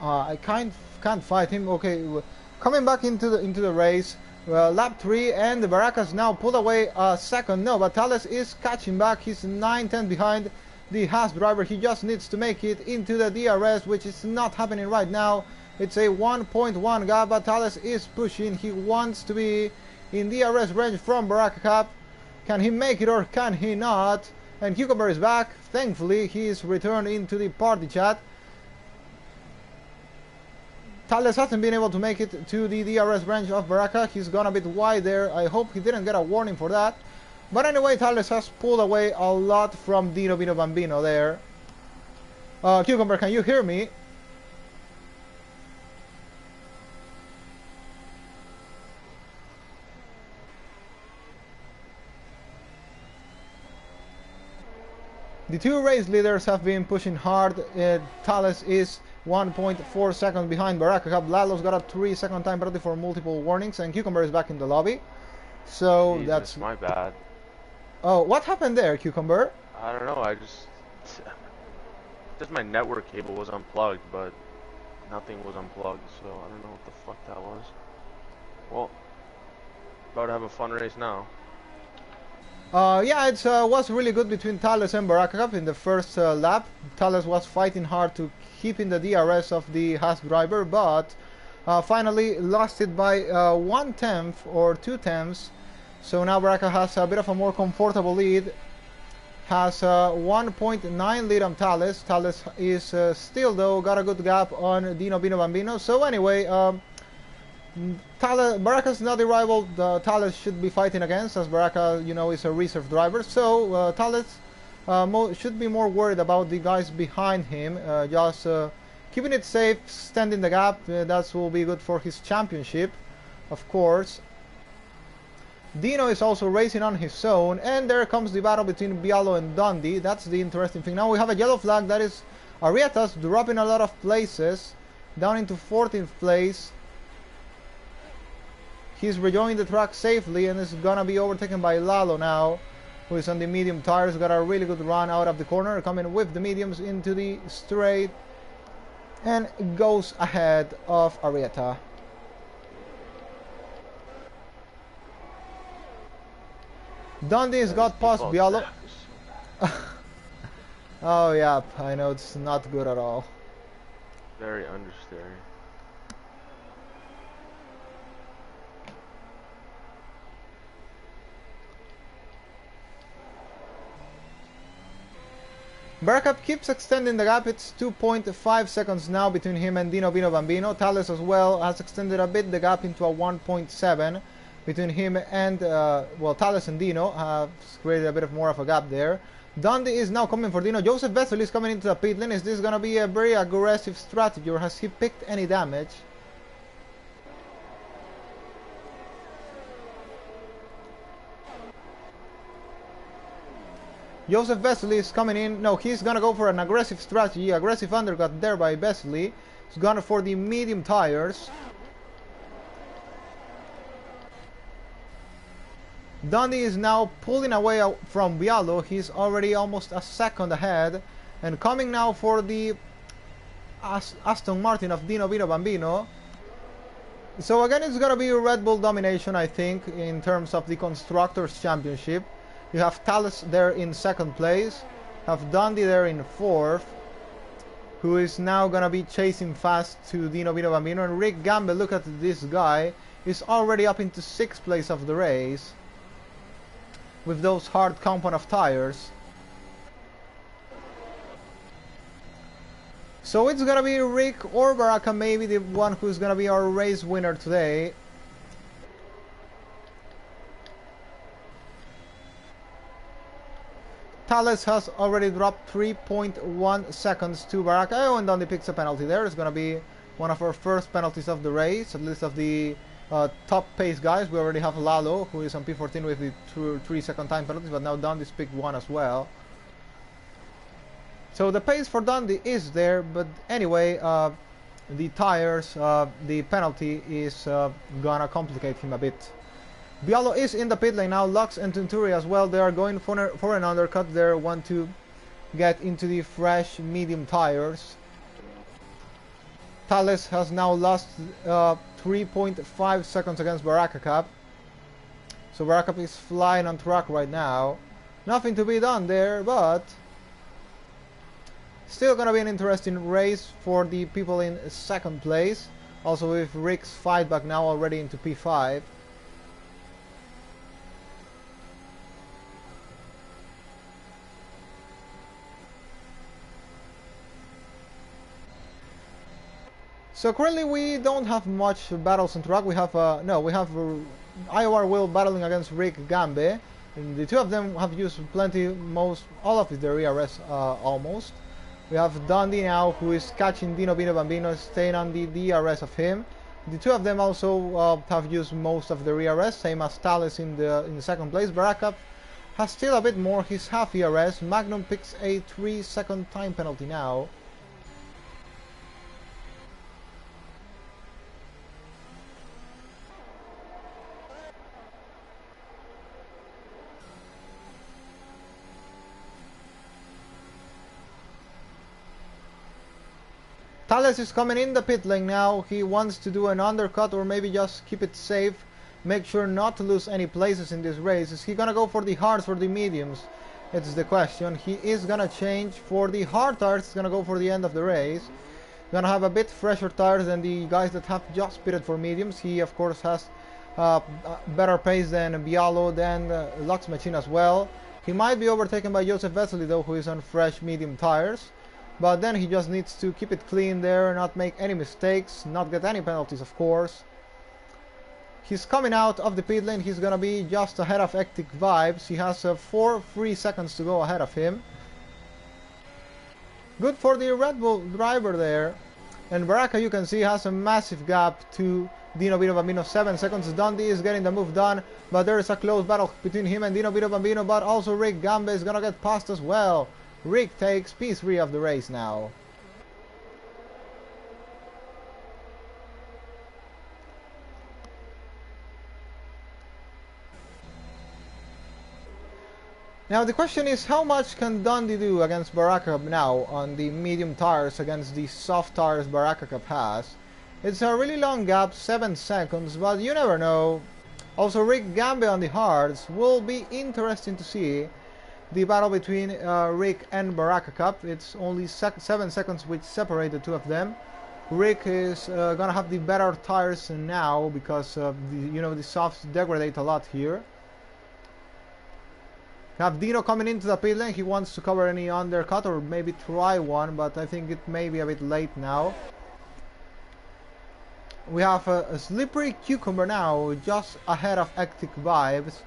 I can't fight him. Okay, coming back into the race. lap 3, and the Baracas now pulled away a second. No, but Thales is catching back. He's 9-10 behind the Haas driver. He just needs to make it into the DRS, which is not happening right now. It's a 1.1 gap, but Thales is pushing. He wants to be in DRS range from Baraka. Can he make it or can he not? And Cucumber is back. Thankfully, he is returned into the party chat. Thales hasn't been able to make it to the DRS range of Baraka. He's gone a bit wide there. I hope he didn't get a warning for that. But anyway, Thales has pulled away a lot from Dino Vino Bambino there. Cucumber, can you hear me? The two race leaders have been pushing hard. Thales is 1.4 seconds behind Baraka. Lalo's got a 3-second time penalty for multiple warnings, and Cucumber is back in the lobby. So Jesus, that's my bad. Oh, what happened there, Cucumber? I don't know. Just my network cable was unplugged, but nothing was unplugged, so I don't know what the fuck that was. Well, about to have a fun race now. Yeah, it was really good between Thales and Baraka in the first lap. Thales was fighting hard to keep in the DRS of the Haas driver, but finally lost it by 1/10 or 2/10. So now Baraka has a bit of a more comfortable lead. Has 1.9 lead on Thales. Thales is still, though, got a good gap on Dino Vino Bambino. So anyway, Baraka's not the rival Thales should be fighting against, as Baraka, you know, is a reserve driver. So Thales should be more worried about the guys behind him, just keeping it safe, standing the gap. That will be good for his championship, of course. Dino is also racing on his own, and there comes the battle between Bialo and Dundee. That's the interesting thing. Now we have a yellow flag. That is Arrieta's dropping a lot of places, down into 14th place. He's rejoining the track safely and is gonna be overtaken by Lalo now, who is on the medium tires. Got a really good run out of the corner, coming with the mediums into the straight, and goes ahead of Arrieta. Dundee's got past Bialo. Oh yeah, I know, it's not good at all. Very understeering. Baraka keeps extending the gap. It's 2.5 seconds now between him and Dino Vino Bambino. Thales as well has extended a bit the gap into a 1.7 between him and, well, Thales and Dino have created a bit of more of a gap there. Dundee is now coming for Dino. Joseph Vessel is coming into the pit lane. Is this going to be a very aggressive strategy, or has he picked any damage? Joseph Vesely is coming in. No, he's gonna go for an aggressive strategy. Aggressive undercut there by Vesely. He's gone for the medium tires. Dundee is now pulling away from Bialo. He's already almost a second ahead. And coming now for the Aston Martin of Dino Vino Bambino. So again, it's gonna be Red Bull domination, I think, in terms of the Constructors' Championship. You have Thales there in second place, have Dundee there in fourth, who is now gonna be chasing fast to Dino Vino Bambino, and Rick Gamble, look at this guy, is already up into sixth place of the race with those hard compound of tires. So it's gonna be Rick or Baraka, maybe the one who's gonna be our race winner today. Thales has already dropped 3.1 seconds to Baraka. Oh, and Dundee picks a penalty there. It's going to be one of our first penalties of the race, at least of the top pace guys. We already have Lalo, who is on P14 with the 3-second time penalties, but now Dundee's picked one as well. So the pace for Dundee is there, but anyway, the tires, the penalty is gonna complicate him a bit. Bialo is in the pit lane now. Lux and Tunturi as well. They are going for an undercut. They want to get into the fresh medium tires. Thales has now lost 3.5 seconds against Baraka Cup. So Baraka Cup is flying on track right now. Nothing to be done there, but still gonna be an interesting race for the people in second place. Also with Rick's fight back now already into P5. So currently we don't have much battles on track. We have IOR Will battling against Rick Gambe. And the two of them have used all of their ERS almost. We have Dundee now, who is catching Dino Bino Bambino, staying on the DRS of him. The two of them also have used most of their ERS, same as Thales in the second place. Baraka has still a bit more, he's half ERS. Magnum picks a 3-second time penalty now. Thales is coming in the pit lane now. He wants to do an undercut or maybe just keep it safe. Make sure not to lose any places in this race. Is he gonna go for the hards or the mediums? It's the question. He is gonna change for the hard tires. He's gonna go for the end of the race. Gonna have a bit fresher tires than the guys that have just pitted for mediums. He of course has better pace than Bialo, than Lapse Machine as well. He might be overtaken by Joseph Vesely though, who is on fresh medium tires. But then he just needs to keep it clean there, not make any mistakes, not get any penalties of course. He's coming out of the pit lane. He's gonna be just ahead of Ectic Vibes. He has 4 free seconds to go ahead of him. Good for the Red Bull driver there. And Baraka, you can see, has a massive gap to Dino Bino Bambino. 7 seconds. Dundee is getting the move done, but there is a close battle between him and Dino Bino Bambino, but also Rick Gambe is gonna get past as well. Rick takes P3 of the race now. Now the question is, how much can Dundee do against Baraka Cup now on the medium tires against the soft tires Baraka Cup has? It's a really long gap, 7 seconds, but you never know. Also Rick Gambe on the hards will be interesting to see. The battle between Rick and Baraka Cup. It's only 7 seconds which separate the two of them. Rick is gonna have the better tires now because the softs degrade a lot here. Have Dino coming into the pit lane. He wants to cover any undercut or maybe try one, but I think it may be a bit late now. We have a slippery cucumber now, just ahead of Ectic Vibes.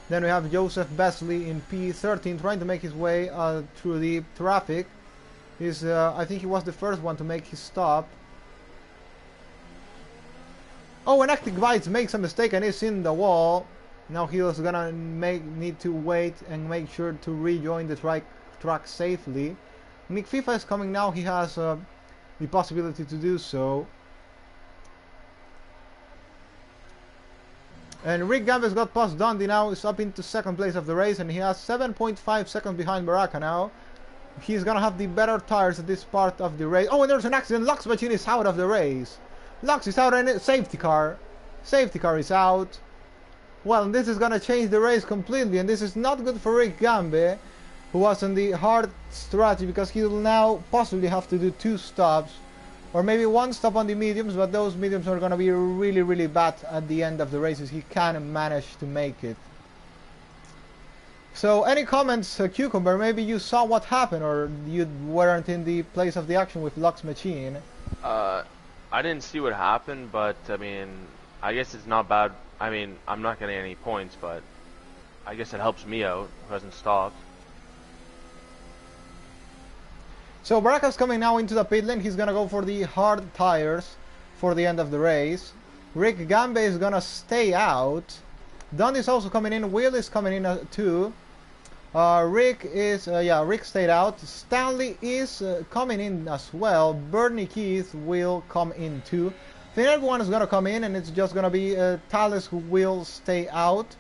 Then we have Joseph Vesely in P13 trying to make his way through the traffic. I think he was the first one to make his stop. Oh, and Ectic Vibes makes a mistake and is in the wall. Now he was gonna need to wait and make sure to rejoin the track safely. Nick FIFA is coming now. He has the possibility to do so. And Rick Gambe's got past Dundee now, is up into second place of the race, and he has 7.5 seconds behind Baraka now. He's gonna have the better tires at this part of the race. Oh, and there's an accident. Lapse Machine is out of the race. Lapse is out, and safety car. Safety car is out. Well, this is gonna change the race completely, and this is not good for Rick Gambe, who was on the hard strategy, because he will now possibly have to do 2 stops. Or maybe 1 stop on the mediums, but those mediums are going to be really, really bad at the end of the races. He can manage to make it. So, any comments, Cucumber? Maybe you saw what happened, or you weren't in the place of the action with Lapse Machine. I didn't see what happened, but, I mean, I guess it's not bad. I mean, I'm not getting any points, but I guess it helps me out, who hasn't stopped. So Baraka's coming now into the pit lane. He's gonna go for the hard tires for the end of the race. Rick Gambe is gonna stay out. Dundee's also coming in. Will is coming in too. Rick stayed out. Stanley is coming in as well. Bernie Keith will come in too. Then everyone is gonna come in, and it's just gonna be Thales who will stay out.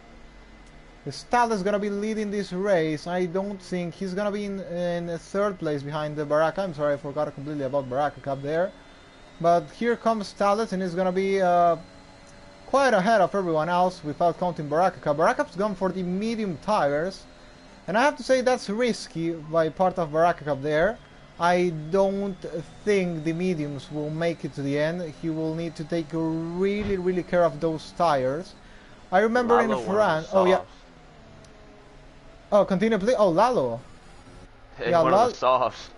Thales is gonna be leading this race. I don't think he's gonna be in 3rd place behind the Baraka. I'm sorry, I forgot completely about Baraka Cup there. But here comes Thales, and he's gonna be quite ahead of everyone else without counting Baraka. Baraka's gone for the medium tires, and I have to say that's risky by part of Baraka there. I don't think the mediums will make it to the end. He will need to take really care of those tires. I remember Lalo in France. Oh yeah. softs. Oh, continue please. Oh, Lalo. Yeah, one of the softs.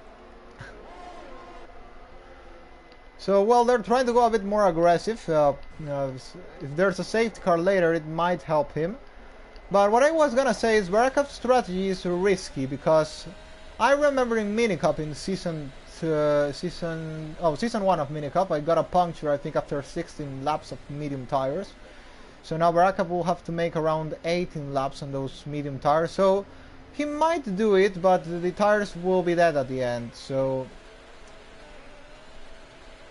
So, well, they're trying to go a bit more aggressive. If there's a safety car later, it might help him. But what I was gonna say is Barakov's strategy is risky because I remember in Minicup in season 1 of Minicup, I got a puncture I think after 16 laps of medium tires. So now Barakov will have to make around 18 laps on those medium tires. So he might do it, but the tires will be dead at the end. So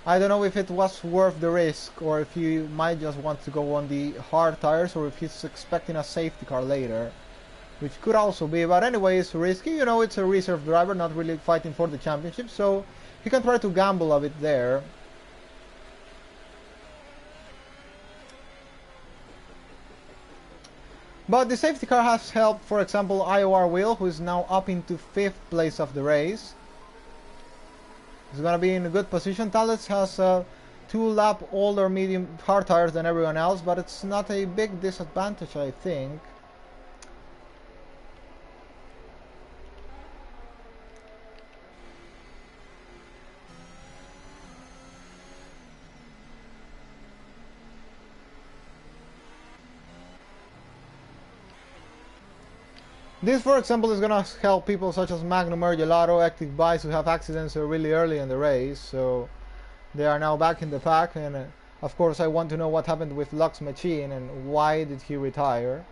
I don't know if it was worth the risk, or if he might just want to go on the hard tires, or if he's expecting a safety car later, which could also be. But anyway, it's risky. You know, it's a reserve driver, not really fighting for the championship, so he can try to gamble a bit there. But the safety car has helped, for example, IOR Will, who is now up into 5th place of the race. He's gonna be in a good position. Thales has 2 lap older medium hard tires than everyone else, but it's not a big disadvantage, I think. This, for example, is gonna help people such as Magnum, Gelato, Active Bice who have accidents really early in the race, so they are now back in the pack. And of course, I want to know what happened with Lux Machine and why did he retire.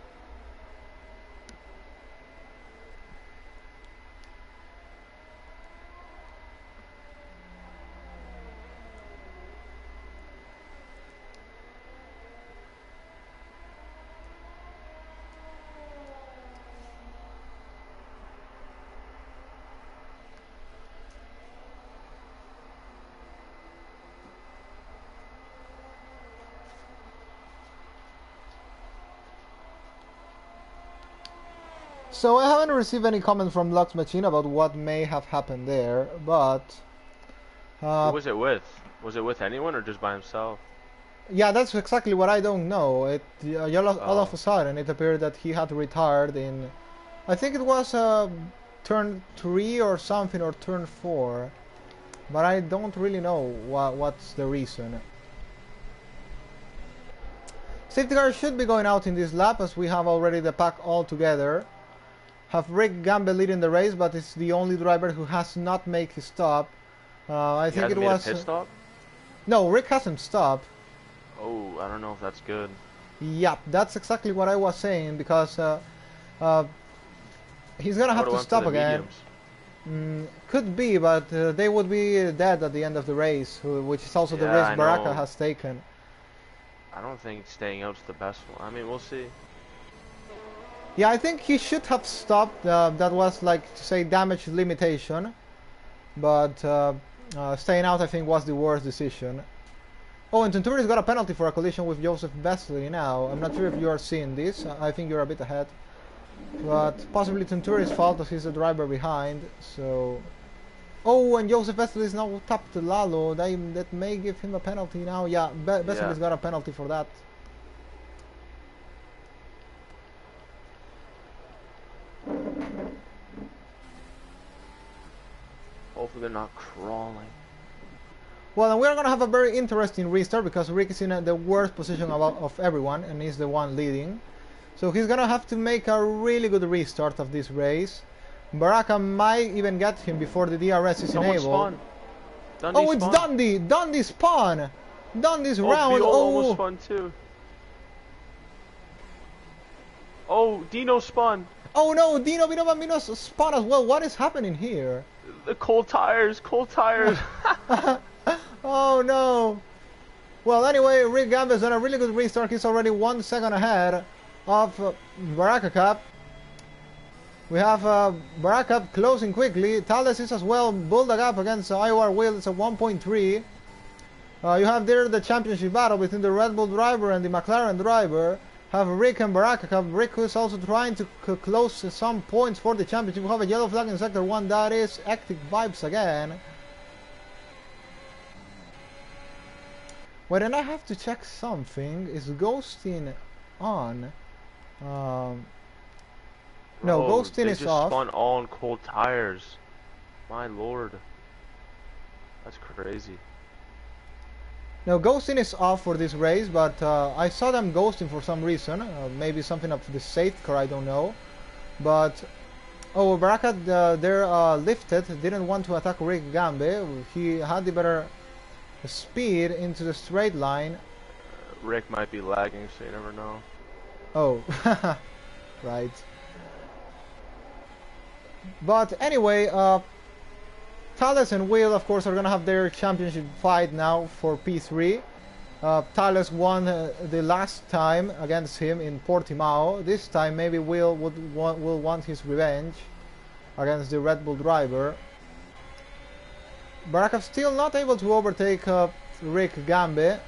So I haven't received any comment from Lux Machine about what may have happened there, but Who was it with? Was it with anyone or just by himself? yeah, that's exactly what I don't know. All of a sudden it appeared that he had retired in, I think it was turn 3 or something, or turn 4, but I don't really know what's the reason. Safety car should be going out in this lap, as we have already the pack all together. Have Rick Gamble leading the race, but it's the only driver who has not made his stop. I think it was a pit stop? No, Rick hasn't stopped. Oh, I don't know if that's good. Yep, that's exactly what I was saying, because he's gonna have to stop again. Could be, but they would be dead at the end of the race, which is also the risk Baraka has taken. I don't think staying out's the best one. I mean, we'll see. Yeah, I think he should have stopped. That was, like, to say, damage limitation. But staying out, I think, was the worst decision. Oh, and Tunturi's got a penalty for a collision with Joseph Besley now. I'm not sure if you are seeing this. I think you're a bit ahead. But possibly Tunturi's fault, as he's the driver behind. So... Oh, and Joseph Besley is now tapped to Lalo. That may give him a penalty now. Yeah, Besley's got a penalty for that. Hopefully they're not crawling. Well, and we're going to have a very interesting restart, because Rick is in the worst position of everyone, and he's the one leading. So he's going to have to make a really good restart of this race. Baraka might even get him before the DRS is enabled. Oh, it's Dundee! Dundee spawn! Dundee's round! Oh, almost spun too. Oh, Dino spun! Oh no, Dino Bambino's spun as well. What is happening here? The cold tires, cold tires. Oh no. Well, anyway, Rick Gamble's done a really good restart. He's already 1 second ahead of Baraka. We have Baraka closing quickly. Thales is as well. Bulldog up against IOR Will. It's a 1.3. You have there the championship battle between the Red Bull driver and the McLaren driver. Have Rick and Baraka. Rick who's also trying to close some points for the championship. We have a yellow flag in sector 1. That is Hectic Vibes again. Wait, and I have to check something. Is ghosting on? No, ghosting is off. They just spun all on cold tires. My lord. That's crazy. No, ghosting is off for this race, but I saw them ghosting for some reason. Maybe something up to the safety car, I don't know. But, oh, Baraka there lifted, didn't want to attack Rick Gambe. He had the better speed into the straight line. Rick might be lagging, so you never know. Oh, right. But anyway, Thales and Will, of course, are going to have their championship fight now for P3. Thales won the last time against him in Portimao. This time maybe Will will want his revenge against the Red Bull driver. Baraka still not able to overtake Rick Gambe.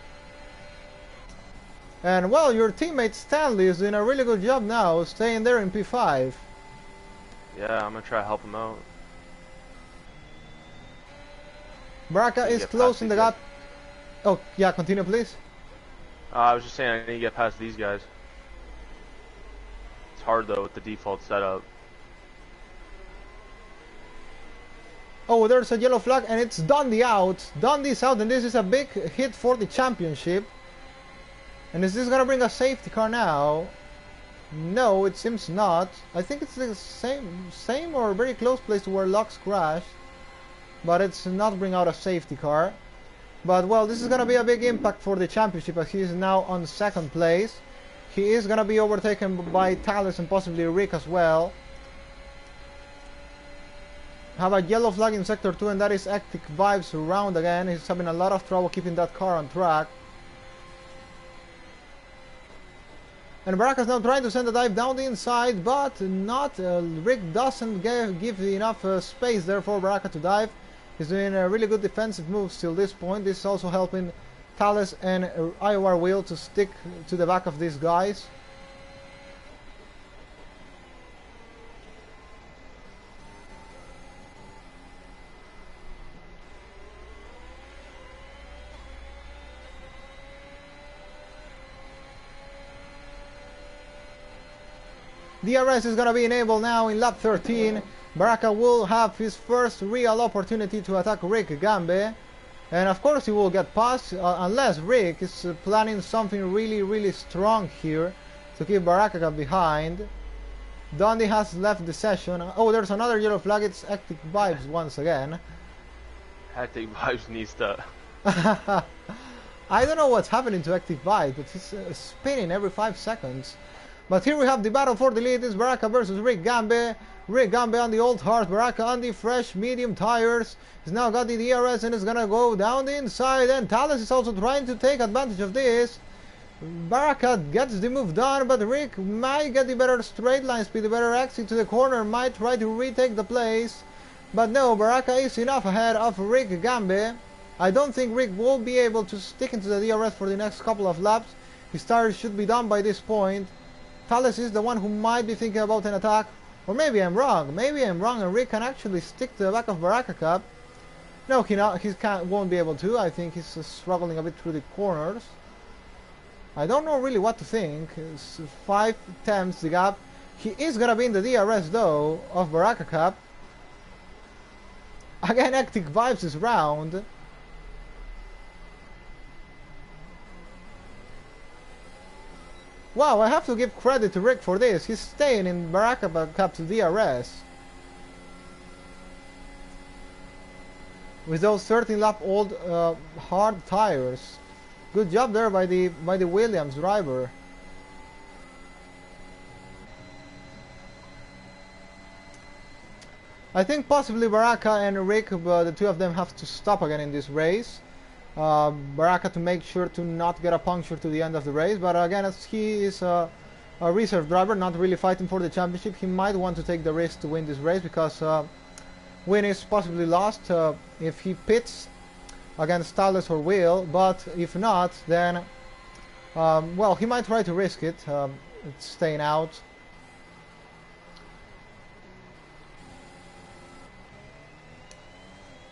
And well, your teammate Stanley is doing a really good job now, staying there in P5. Yeah, I'm going to try to help him out. Baraka is closing the gap. Oh, yeah, continue please. I was just saying I need to get past these guys. It's hard though with the default setup. Oh, there's a yellow flag and it's Dundee out. Dundee's out and this is a big hit for the championship. And is this gonna bring a safety car now? No, it seems not. I think it's the same or very close place to where Lux crashed. But it's not bring out a safety car. But well, this is gonna be a big impact for the championship as he is now on second place. He is gonna be overtaken by Thales and possibly Rick as well. Have a yellow flag in sector 2 and that is Hectic Vibes Round again. He's having a lot of trouble keeping that car on track. And Baraka's now trying to send a dive down the inside, but not. Rick doesn't give enough space there for Baraka to dive. He's doing a really good defensive moves till this point. This is also helping Thales and IOR Will to stick to the back of these guys. DRS is going to be enabled now in lap 13. Baraka will have his first real opportunity to attack Rick Gambe. And of course he will get past, unless Rick is planning something really strong here to keep Baraka behind. Dundee has left the session. Oh, there's another yellow flag. It's Hectic Vibes once again. Hectic Vibes needs to... I don't know what's happening to Hectic Vibes, but he's spinning every 5 seconds. But here we have the battle for the lead. It's Baraka versus Rick Gambe. Rick Gambe on the old horse, Baraka on the fresh medium tires. He's now got the DRS and is gonna go down the inside. And Thales is also trying to take advantage of this. Baraka gets the move done, but Rick might get the better straight line speed, the better exit to the corner, might try to retake the place. But no, Baraka is enough ahead of Rick Gambe. I don't think Rick will be able to stick into the DRS for the next couple of laps. His tires should be done by this point. Thales is the one who might be thinking about an attack. Or maybe I'm wrong. Maybe I'm wrong and Rick can actually stick to the back of Baraka. No, he won't be able to. I think he's struggling a bit through the corners. I don't know really what to think. It's 5 tenths the gap. He is gonna be in the DRS though of Baraka. Again, Hectic Vibes is round. Wow, I have to give credit to Rick for this. He's staying in Baraka Cup to DRS. With those 13 lap old hard tires. Good job there by the Williams driver. I think possibly Baraka and Rick, the two of them have to stop again in this race. Baraka to make sure to not get a puncture to the end of the race, but again, as he is a reserve driver, not really fighting for the championship, he might want to take the risk to win this race because win is possibly lost if he pits. against Talus or Will, but if not, then well, he might try to risk it. It's staying out.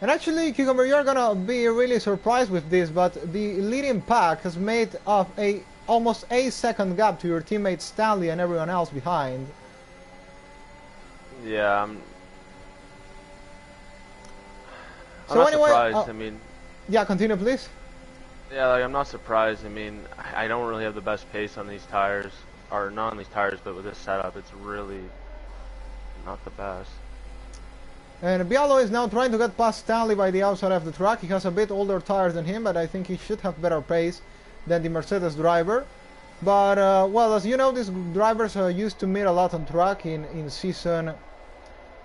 And actually, Cucumber, you're gonna be really surprised with this, but the leading pack has made up a almost 8-second gap to your teammate Stanley and everyone else behind. Yeah, I'm So not anyway, surprised. I mean, yeah, continue please. yeah, like, I'm not surprised. I mean, I don't really have the best pace on these tires, or not on these tires, but with this setup, it's really not the best. And Bialo is now trying to get past Stanley by the outside of the track. He has a bit older tires than him, but I think he should have better pace than the Mercedes driver. But, well, as you know, these drivers used to meet a lot on track in season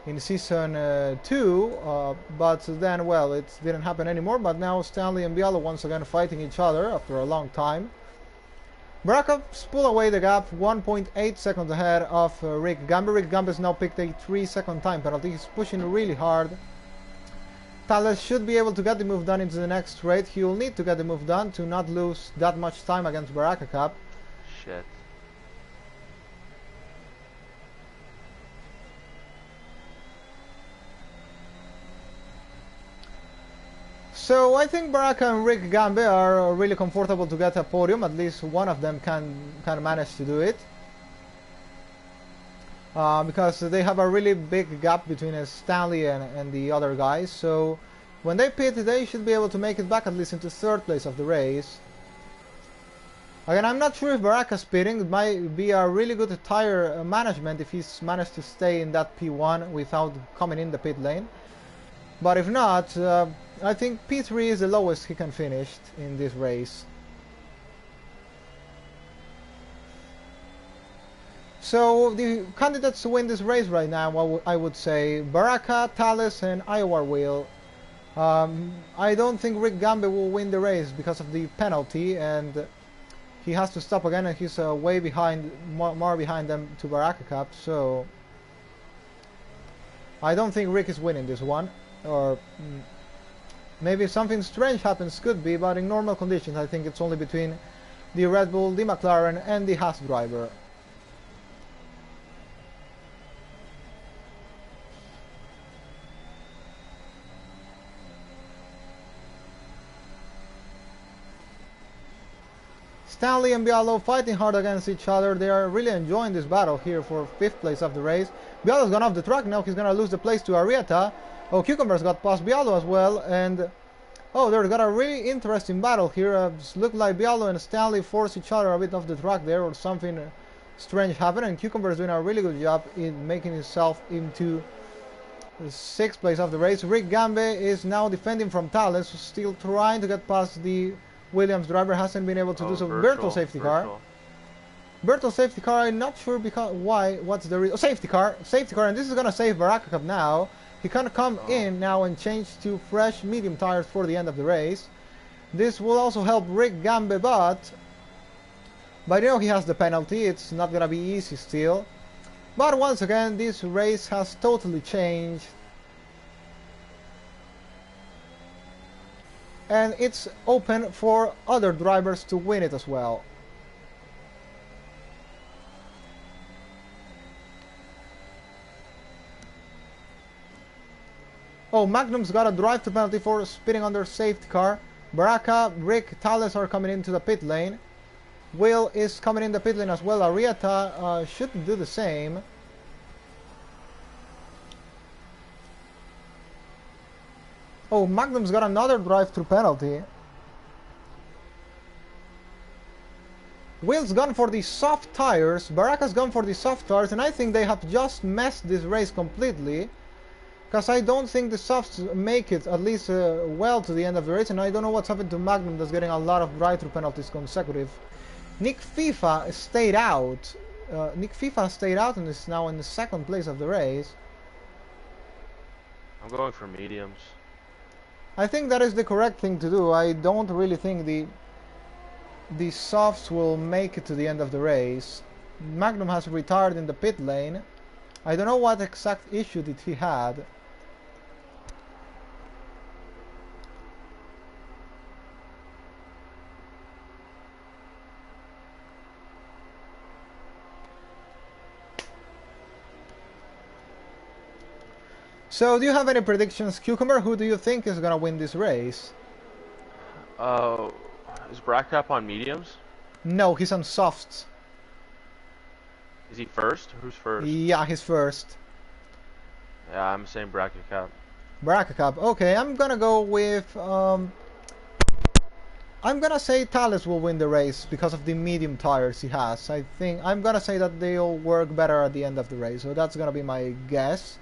2, but then, well, it didn't happen anymore. But now Stanley and Bialo once again fighting each other after a long time. Baraka's pull away the gap, 1.8 seconds ahead of Rick Gambe. Rick Gambe has now picked a 3-second time penalty. He's pushing really hard. Talus should be able to get the move done into the next straight. He will need to get the move done to not lose that much time against Baraka Cup. Shit. So I think Baraka and Rick Gambe are really comfortable to get a podium. At least one of them can manage to do it. Because they have a really big gap between Stanley and the other guys. So when they pit, they should be able to make it back at least into 3rd place of the race. Again, I'm not sure if Baraka's pitting. It might be a really good tire management if he's managed to stay in that P1 without coming in the pit lane. But if not, I think P3 is the lowest he can finish in this race. So the candidates to win this race right now, I would say Baraka, Talus and IOR will. I don't think Rick Gambe will win the race because of the penalty, and he has to stop again, and he's way behind, more behind them to Baraka Cup. So I don't think Rick is winning this one. Or maybe if something strange happens, could be, but in normal conditions I think it's only between the Red Bull, the McLaren and the Haas driver. Stanley and Bialo fighting hard against each other. They are really enjoying this battle here for 5th place of the race. Bialo's gone off the track now. He's gonna lose the place to Arrieta. Oh, Cucumber's got past Bialo as well, and oh, they've got a really interesting battle here. It looked like Bialo and Stanley forced each other a bit off the track there, or something strange happened, and Cucumber's doing a really good job in making himself into the 6th place of the race. Rick Gambe is now defending from Talus, still trying to get past the Williams driver, hasn't been able to do so. Virtual safety car. Virtual safety car, I'm not sure because why, what's the reason. Oh, safety car, and this is gonna save Baraka Cup now. He can come in now and change to fresh medium tires for the end of the race. This will also help Rick Gambe, but you know he has the penalty. It's not gonna be easy still. But once again, this race has totally changed. And it's open for other drivers to win it as well. Oh, Magnum's got a drive to penalty for spinning under safety car. Baraka, Rick, Talus are coming into the pit lane. Will is coming in the pit lane as well. Arrieta should do the same. Oh, Magnum's got another drive-through penalty. Will's gone for the soft tires. Baraka's gone for the soft tires, and I think they have just messed this race completely. Because I don't think the softs make it at least well to the end of the race, and I don't know what's happened to Magnum that's getting a lot of drive-through penalties consecutive. Nick FIFA stayed out. Nick FIFA stayed out and is now in the 2nd place of the race. I'm going for mediums. I think that is the correct thing to do. I don't really think the softs will make it to the end of the race. Magnum has retired in the pit lane. I don't know what exact issue did he had. So, do you have any predictions, Cucumber? Who do you think is gonna win this race? Uh, is Brackap on mediums? No, he's on softs. Is he first? Who's first? Yeah, he's first. Yeah, I'm saying Brackap. Baraka. Okay, I'm gonna go with. I'm gonna say Thales will win the race because of the medium tires he has. I think I'm gonna say that they'll work better at the end of the race. So that's gonna be my guess.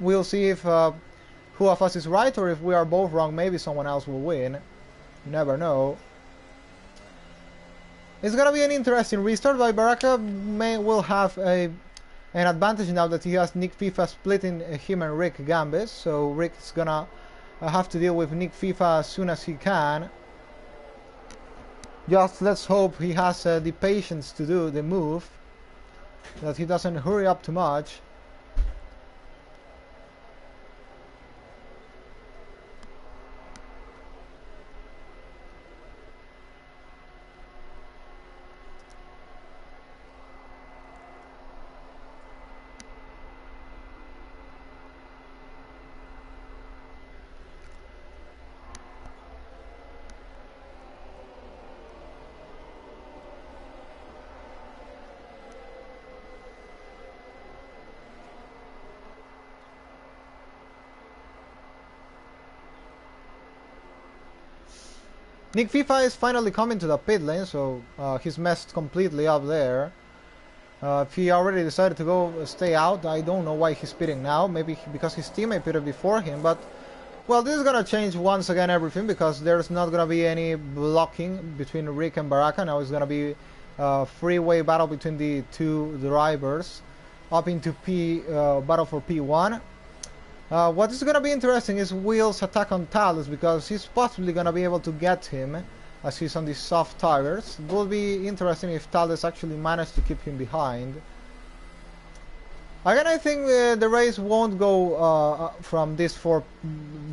We'll see if who of us is right, or if we are both wrong. Maybe someone else will win. You never know. It's gonna be an interesting restart, but Baraka will have an advantage now that he has Nick FIFA splitting him and Rick Gambis. So Rick's gonna have to deal with Nick FIFA as soon as he can. Just let's hope he has the patience to do the move, that he doesn't hurry up too much. Nick FIFA is finally coming to the pit lane, so he's messed completely up there. If he already decided to go stay out, I don't know why he's pitting now. Maybe because his teammate pitted before him, but well, this is gonna change once again everything, because there's not gonna be any blocking between Rick and Baraka. Now it's gonna be a freeway battle between the two drivers up into battle for P1. What is going to be interesting is Will's attack on Thales, because he's possibly going to be able to get him as he's on these soft tires. It will be interesting if Thales actually managed to keep him behind. Again, I think the race won't go from these four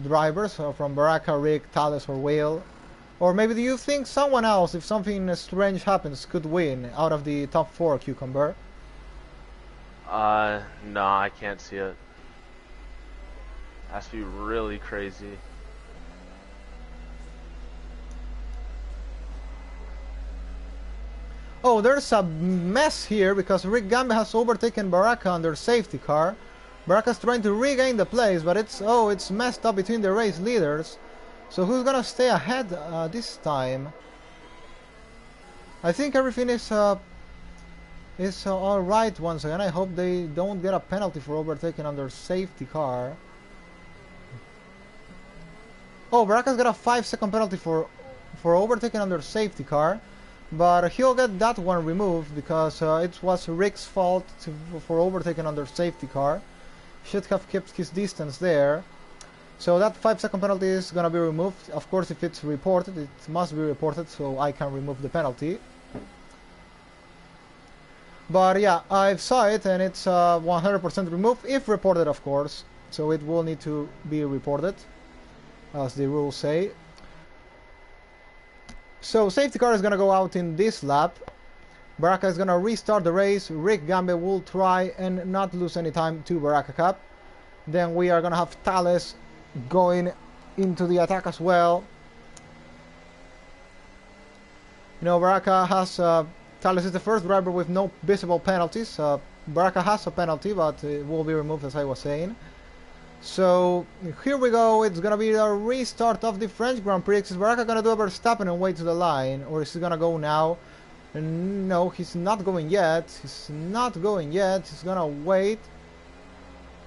drivers, from Baraka, Rick, Thales, or Will. Or maybe do you think someone else, if something strange happens, could win out of the top four, Cucumber? No, I can't see it. Has to be really crazy. Oh, there's a mess here because Rick Gambe has overtaken Baraka on their safety car. Baraka's trying to regain the place, but it's messed up between the race leaders. So who's gonna stay ahead this time? I think everything is all right once again. I hope they don't get a penalty for overtaking on their safety car. Oh, Baraka's got a 5-second penalty for overtaking under safety car, but he'll get that one removed because it was Rick's fault for overtaking under safety car. Should have kept his distance there. So that 5-second penalty is gonna be removed. Of course, if it's reported, it must be reported, so I can remove the penalty. But yeah, I saw it and it's 100% removed, if reported, of course. So it will need to be reported, as the rules say. So safety car is gonna go out in this lap. Baraka is gonna restart the race. Rick Gambe will try and not lose any time to Baraka Cup. Then we are gonna have Thales going into the attack as well. You know, Baraka has Thales is the first driver with no visible penalties. Baraka has a penalty, but it will be removed, as I was saying. So here we go. It's gonna be a restart of the French Grand Prix. Is Baraka gonna do a Verstappen and wait to the line, or is he gonna go now? No, he's not going yet. He's not going yet. He's gonna wait.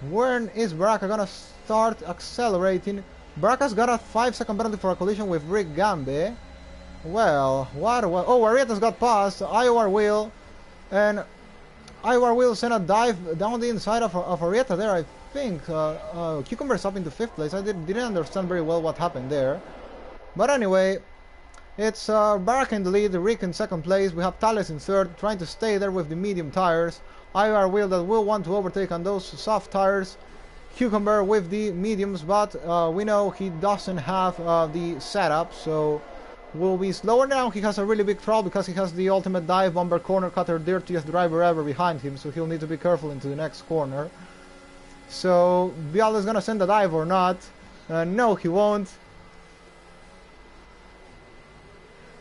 When is Baraka gonna start accelerating? Baraka's got a 5-second penalty for a collision with Rick Gambe. Well, what? Oh, Arieta's got past. IOR will, and IOR will send a dive down the inside of Arieta there, I think. Cucumber's up into 5th place. I didn't understand very well what happened there. But anyway, it's Baraka in the lead, Rick in 2nd place. We have Thales in 3rd, trying to stay there with the medium tires. IOR will that will want to overtake on those soft tires. Cucumber with the mediums, but we know he doesn't have the setup, so will be slower now. He has a really big trouble because he has the ultimate dive bomber corner cutter, dirtiest driver ever behind him, so he'll need to be careful into the next corner. So Bial is gonna send a dive or not? No, he won't.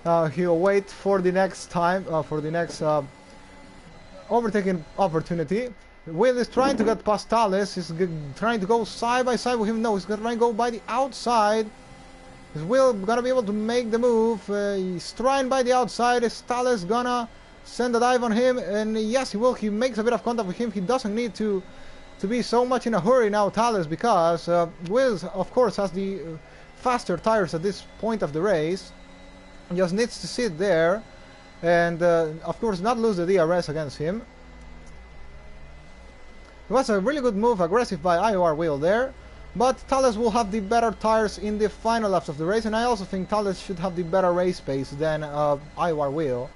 He'll wait for the next time, for the next overtaking opportunity. Will is trying to get past Thales. He's trying to go side by side with him. No, he's gonna try and go by the outside. Is Will gonna be able to make the move? He's trying by the outside. Is Thales gonna send a dive on him? And yes, he will. He makes a bit of contact with him. He doesn't need to be so much in a hurry now, Thales, because Will, of course, has the faster tires at this point of the race. He just needs to sit there and, of course, not lose the DRS against him. It was a really good move, aggressive by IOR Will there, but Thales will have the better tires in the final laps of the race, and I also think Thales should have the better race pace than IOR Will.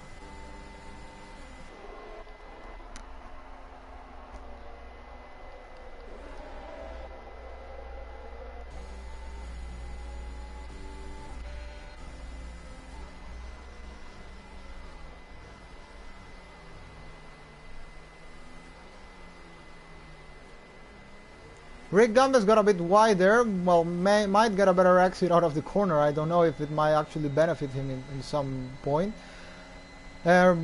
Rick Gamble's got a bit wider, well, might get a better exit out of the corner. I don't know if it might actually benefit him in some point. IOR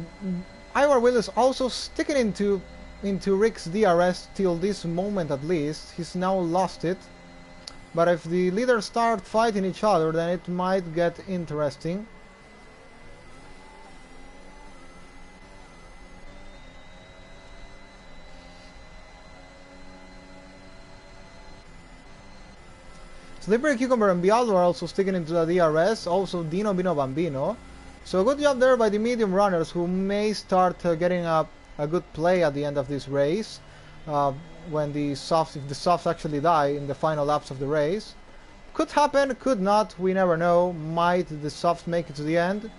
Will is also sticking into Rick's DRS till this moment at least. He's now lost it. But if the leaders start fighting each other, then it might get interesting. Slippery Cucumber and Bialdo are also sticking into the DRS, also Dino Bino Bambino. So good job there by the medium runners, who may start getting a good play at the end of this race, when the softs, if the softs actually die in the final laps of the race. Could happen, could not, we never know. Might the softs make it to the end?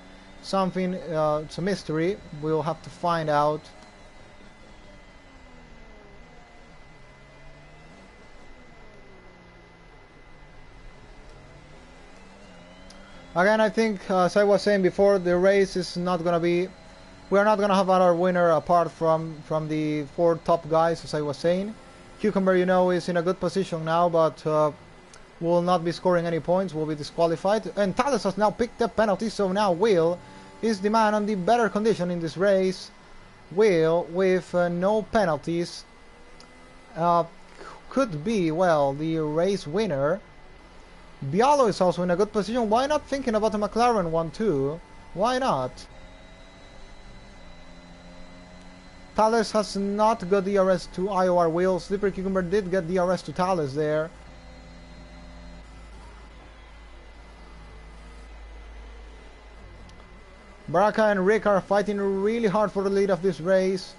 Something, it's a mystery, we'll have to find out. Again, I think, as I was saying before, the race is not going to be... We are not going to have another winner apart from the 4 top guys, as I was saying. Cucumber, you know, is in a good position now, but will not be scoring any points, will be disqualified. And Thales has now picked up penalty, so now Will is the man on the better condition in this race. Will, with no penalties, could be, well, the race winner. Bialo is also in a good position. Why not thinking about a McLaren one too? Why not? Thales has not got DRS to IOR Will. Slippery Cucumber did get DRS to Thales there. Baraka and Rick are fighting really hard for the lead of this race.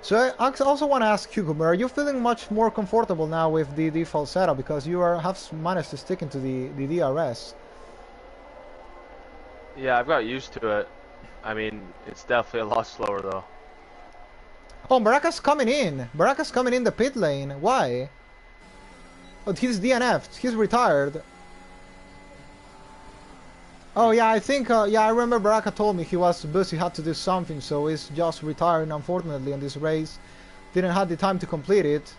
So I also want to ask Cucumber, are you feeling much more comfortable now with the default setup, because you have managed to stick into the DRS? Yeah, I've got used to it. I mean, it's definitely a lot slower though. Oh, Baraka's coming in. Baraka's coming in the pit lane. Why? Oh, he's DNF'd. He's retired. Oh yeah, I think, yeah, I remember Baraka told me he was busy, had to do something, so he's just retiring, unfortunately, in this race. Didn't have the time to complete it.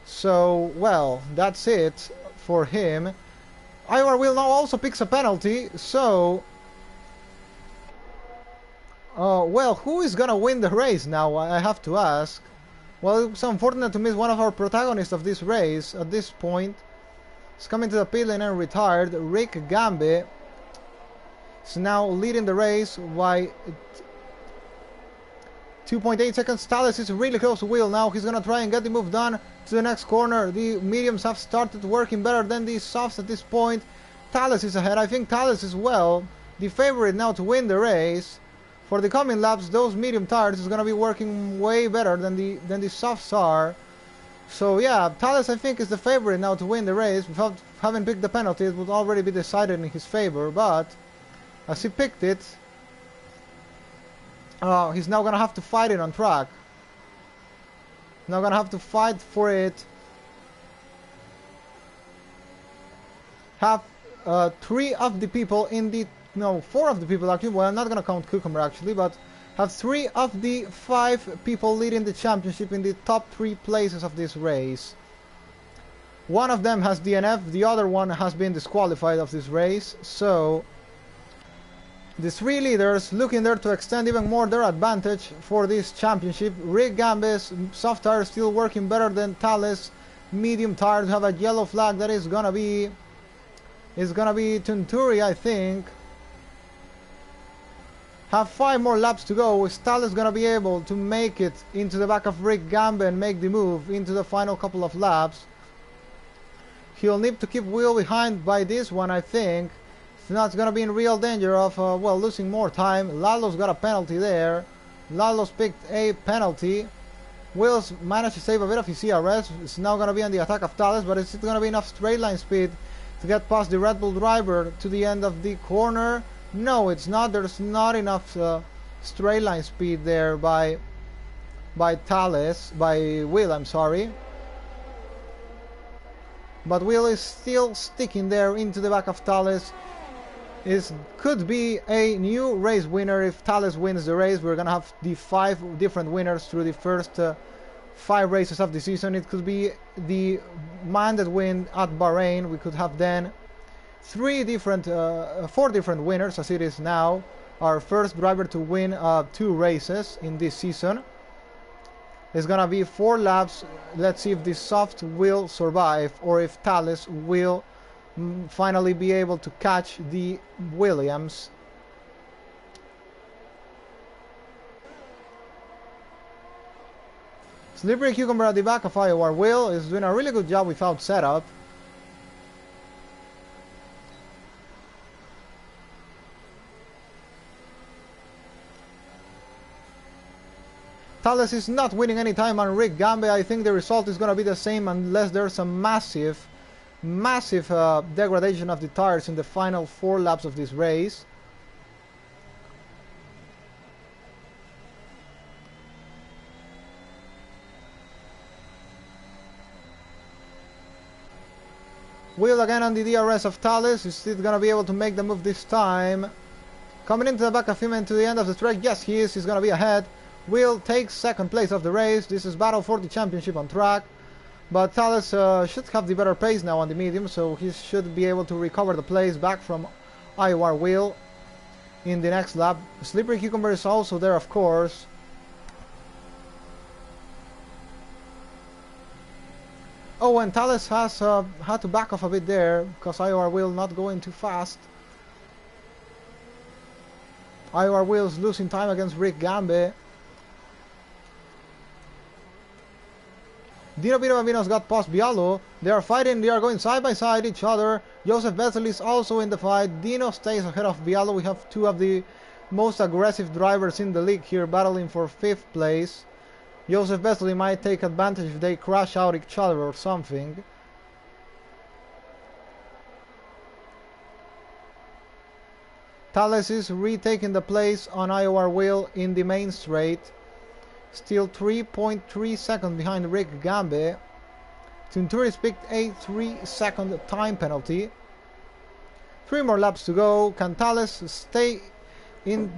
So, well, that's it for him. IOR Will now also picks a penalty, so... well, who is gonna win the race now, I have to ask. Well, it's unfortunate to miss one of our protagonists of this race at this point. He's coming to the pit lane and retired. Rick Gambe is now leading the race by 2.8 seconds. Thales is really close to Will now. He's gonna try and get the move done to the next corner. The mediums have started working better than the softs at this point. Thales is ahead. I think Thales is, well, the favorite now to win the race. For the coming laps, those medium tires is gonna be working way better than the softs are. So yeah, Thales I think is the favorite now to win the race. Without having picked the penalty, it would already be decided in his favor, but as he picked it, He's now gonna have to fight it on track. Now gonna have to fight for it. Have 3 of the people in the... No, 4 of the people actually. Well, I'm not gonna count Cucumber actually, but have 3 of the 5 people leading the championship in the top 3 places of this race. One of them has DNF, the other one has been disqualified of this race, so the 3 leaders looking there to extend even more their advantage for this championship. Rick Gambe's soft tire still working better than Thales' medium tire. To have a yellow flag that is gonna be Tunturi, I think. Have 5 more laps to go. Is Thales gonna be able to make it into the back of Rick Gambe and make the move into the final couple of laps? He'll need to keep Will behind by this one, I think. If not, it's going to be in real danger of, well, losing more time. Lalo's got a penalty there. Lalo's picked a penalty. Will's managed to save a bit of his CRS. It's now going to be on the attack of Thales, but is it going to be enough straight line speed to get past the Red Bull driver to the end of the corner? No, it's not. There's not enough straight line speed there by Will, I'm sorry. But Will is still sticking there into the back of Thales. It could be a new race winner if Thales wins the race. We're gonna have the 5 different winners through the first 5 races of the season. It could be the man that win at Bahrain. We could have then 4 different winners as it is now. Our first driver to win 2 races in this season. It's gonna be 4 laps. Let's see if the soft will survive or if Thales will finally be able to catch the Williams. Slippery Cucumber at the back of IOR Will is doing a really good job without setup. Thales is not winning any time on Rick Gambe. I think the result is going to be the same unless there's a massive degradation of the tires in the final 4 laps of this race. Will again on the DRS of Thales. Is still going to be able to make the move this time. Coming into the back of him and to the end of the track. Yes, he is. He's going to be ahead. Will take 2nd place of the race. This is battle for the championship on track. But Thales should have the better pace now on the medium, so he should be able to recover the place back from IOR Will in the next lap. Slippery Cucumber is also there, of course. Oh, and Thales has had to back off a bit there because IOR Will not going too fast. IOR Will's losing time against Rick Gambe. Dino Bino's got past Bialo. They are fighting, they are going side by side each other. Joseph Bessel is also in the fight. Dino stays ahead of Bialo. We have 2 of the most aggressive drivers in the league here battling for 5th place. Joseph Bessel might take advantage if they crash out each other or something. Thales is retaking the place on IOR Will in the main straight. Still 3.3 seconds behind Rick Gambe. Tunturis picked a 3-second time penalty. 3 more laps to go. Can Thales stay in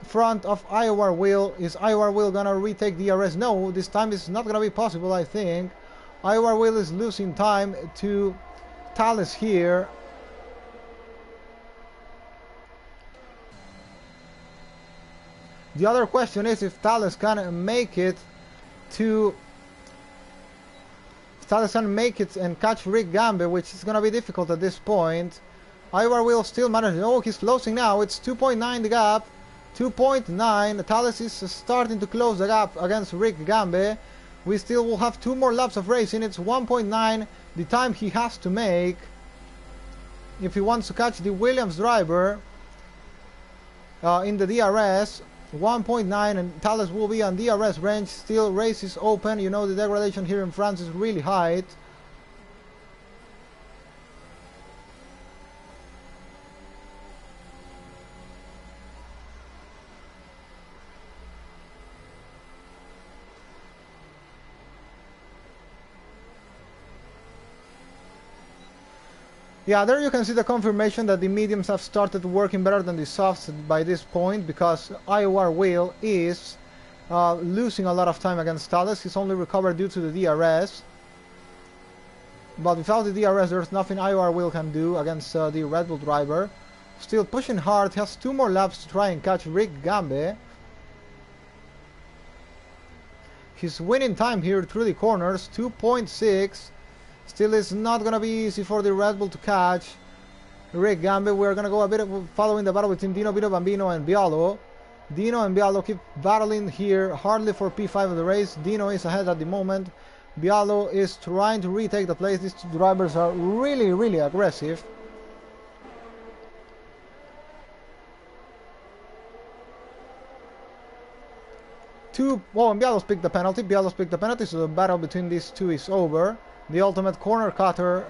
front of IOR Will? Is IOR Will gonna retake DRS? No, this time it's not gonna be possible, I think. IOR Will is losing time to Thales here. The other question is if Thales can make it and catch Rick Gambe, which is going to be difficult at this point. IOR will still manage. Oh, he's closing now. It's 2.9 the gap. 2.9. Thales is starting to close the gap against Rick Gambe. We still will have 2 more laps of racing. It's 1.9 the time he has to make if he wants to catch the Williams driver in the DRS. 1.9 and Thales will be on DRS range. Still race is open. You know the degradation here in France is really high. Yeah, there you can see the confirmation that the mediums have started working better than the softs by this point, because IOR Will is losing a lot of time against Thales. He's only recovered due to the DRS. But without the DRS, there's nothing IOR Will can do against the Red Bull driver. Still pushing hard, has 2 more laps to try and catch Rick Gambe. He's winning time here through the corners, 2.6. Still, it's not going to be easy for the Red Bull to catch Rick Gambe. We're going to go a bit following the battle between Dino Bambino and Bialo. Dino and Bialo keep battling here, hardly for P5 of the race. Dino is ahead at the moment. Bialo is trying to retake the place. These two drivers are really, really aggressive. Oh, and Bialo's picked the penalty. So the battle between these two is over. The ultimate corner cutter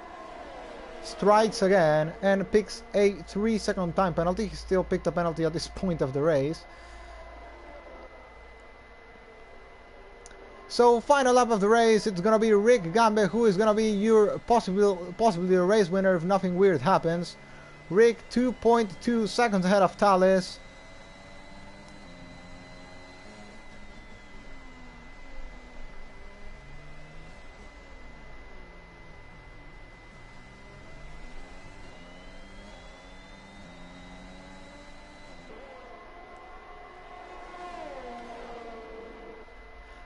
strikes again and picks a 3-second time penalty. He still picked a penalty at this point of the race. So final lap of the race, it's gonna be Rick Gambe who is gonna be your possibly a race winner if nothing weird happens. Rick 2.2 seconds ahead of Thales.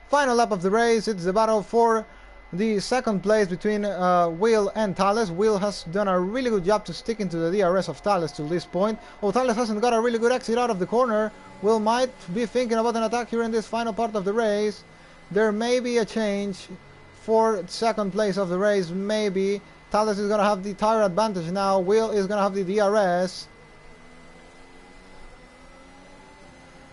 Final lap of the race, it's the battle for the second place between Will and Thales. Will has done a really good job to stick into the DRS of Thales to this point. Oh, Thales hasn't got a really good exit out of the corner. Will might be thinking about an attack here in this final part of the race. There may be a change for second place of the race, maybe. Thales is going to have the tire advantage now. Will is going to have the DRS.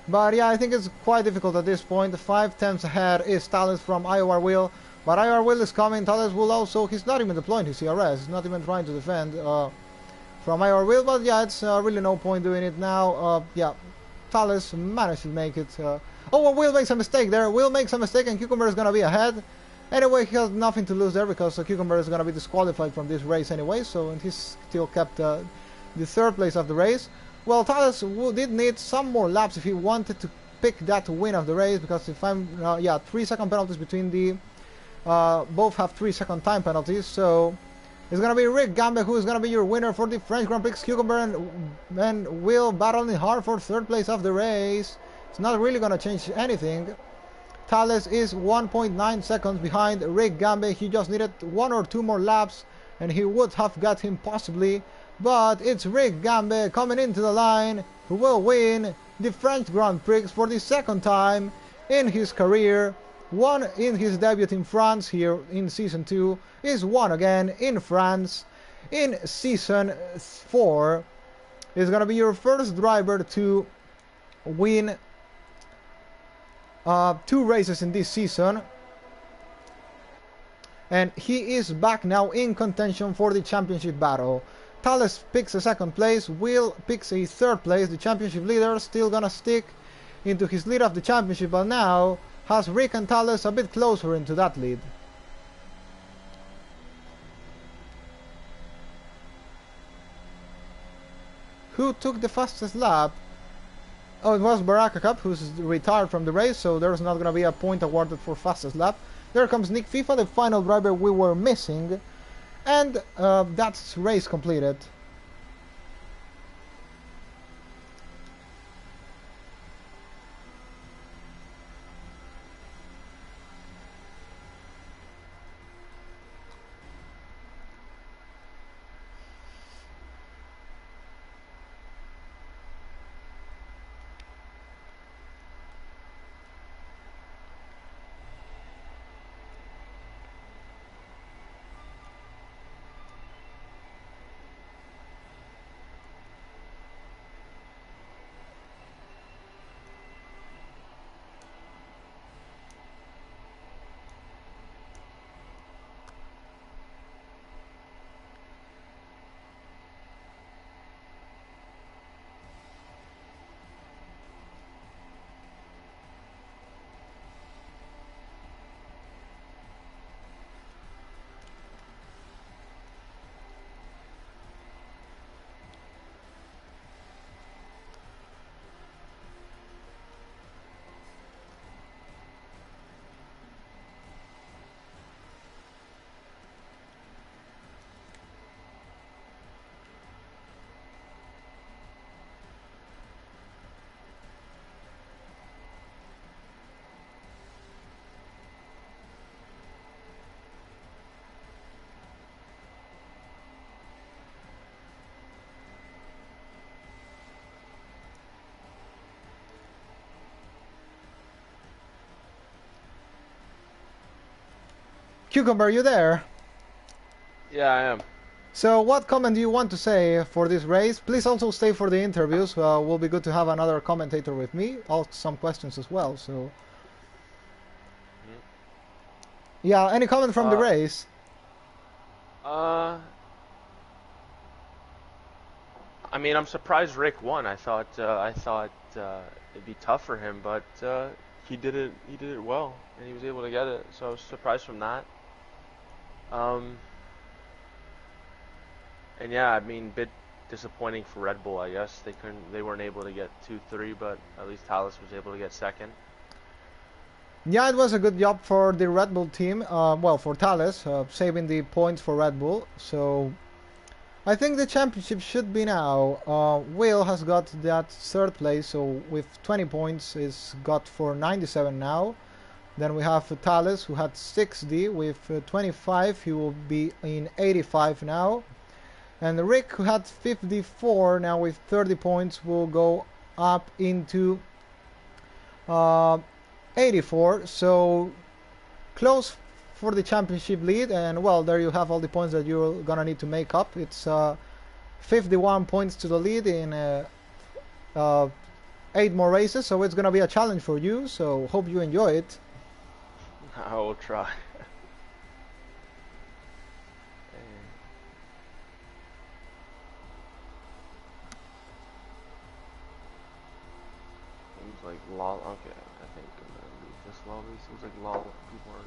But yeah, I think it's quite difficult at this point. 5 tenths ahead is Thales from IOR Will. But IOR Will is coming. Thales will also, he's not even deploying his CRS. He's not even trying to defend from IOR Will. But yeah, it's really no point doing it now. Yeah, Thales managed to make it. Oh, Will makes a mistake there. Will makes a mistake and Cucumber is going to be ahead. Anyway, he has nothing to lose there because Cucumber is going to be disqualified from this race anyway. So and he's still kept the third place of the race. Well, Thales did need some more laps if he wanted to pick that win of the race, because if I'm, 3-second penalties between the, both have 3-second time penalties, so it's going to be Rick Gambe who is going to be your winner for the French Grand Prix. Cucumber and Will battling hard for third place of the race. It's not really going to change anything. Thales is 1.9 seconds behind Rick Gambe. He just needed 1 or 2 more laps and he would have got him possibly. But it's Rick Gambe coming into the line who will win the French Grand Prix for the second time in his career. Won in his debut in France here in Season 2. Is won again in France in Season 4. Is going to be your first driver to win 2 races in this season. And he is back now in contention for the championship battle. Thales picks a second place, Will picks a third place. The championship leader still gonna stick into his lead of the championship, but now has Rick and Thales a bit closer into that lead. Who took the fastest lap? Oh, it was Baraka Cup, who's retired from the race, so there's not gonna be a point awarded for fastest lap. There comes Nick FIFA, the final driver we were missing. And that's race completed. Cucumber, you there? Yeah, I am. So what comment do you want to say for this race? Please also stay for the interviews. Will be good to have another commentator with me. Ask some questions as well. So yeah, any comment from the race? I mean, I'm surprised Rick won. I thought it'd be tough for him, but he did it. He did it well, and he was able to get it. So I was surprised from that. And yeah, I mean, bit disappointing for Red Bull. I guess they weren't able to get 2-3, but at least Thales was able to get second. Yeah, it was a good job for the Red Bull team. Well, for Thales, saving the points for Red Bull. So I think the championship should be now. Will has got that third place, so with 20 points is got for 97 now. Then we have Thales, who had 60 with 25. He will be in 85 now. And Rick, who had 54, now with 30 points, will go up into 84. So close for the championship lead. And well, there you have all the points that you're gonna need to make up. It's 51 points to the lead in 8 more races. So it's gonna be a challenge for you. So hope you enjoy it. I will try. Seems like lol. Okay, I think I'm gonna leave this lobby. Seems like lol. People are.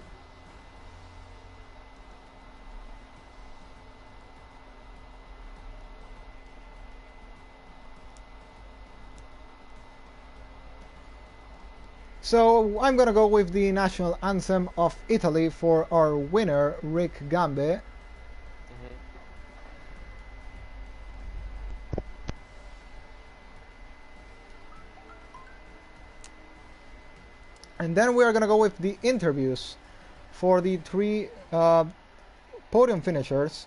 So I'm gonna go with the national anthem of Italy for our winner, Rick Gambe. And then we are gonna go with the interviews for the 3 podium finishers.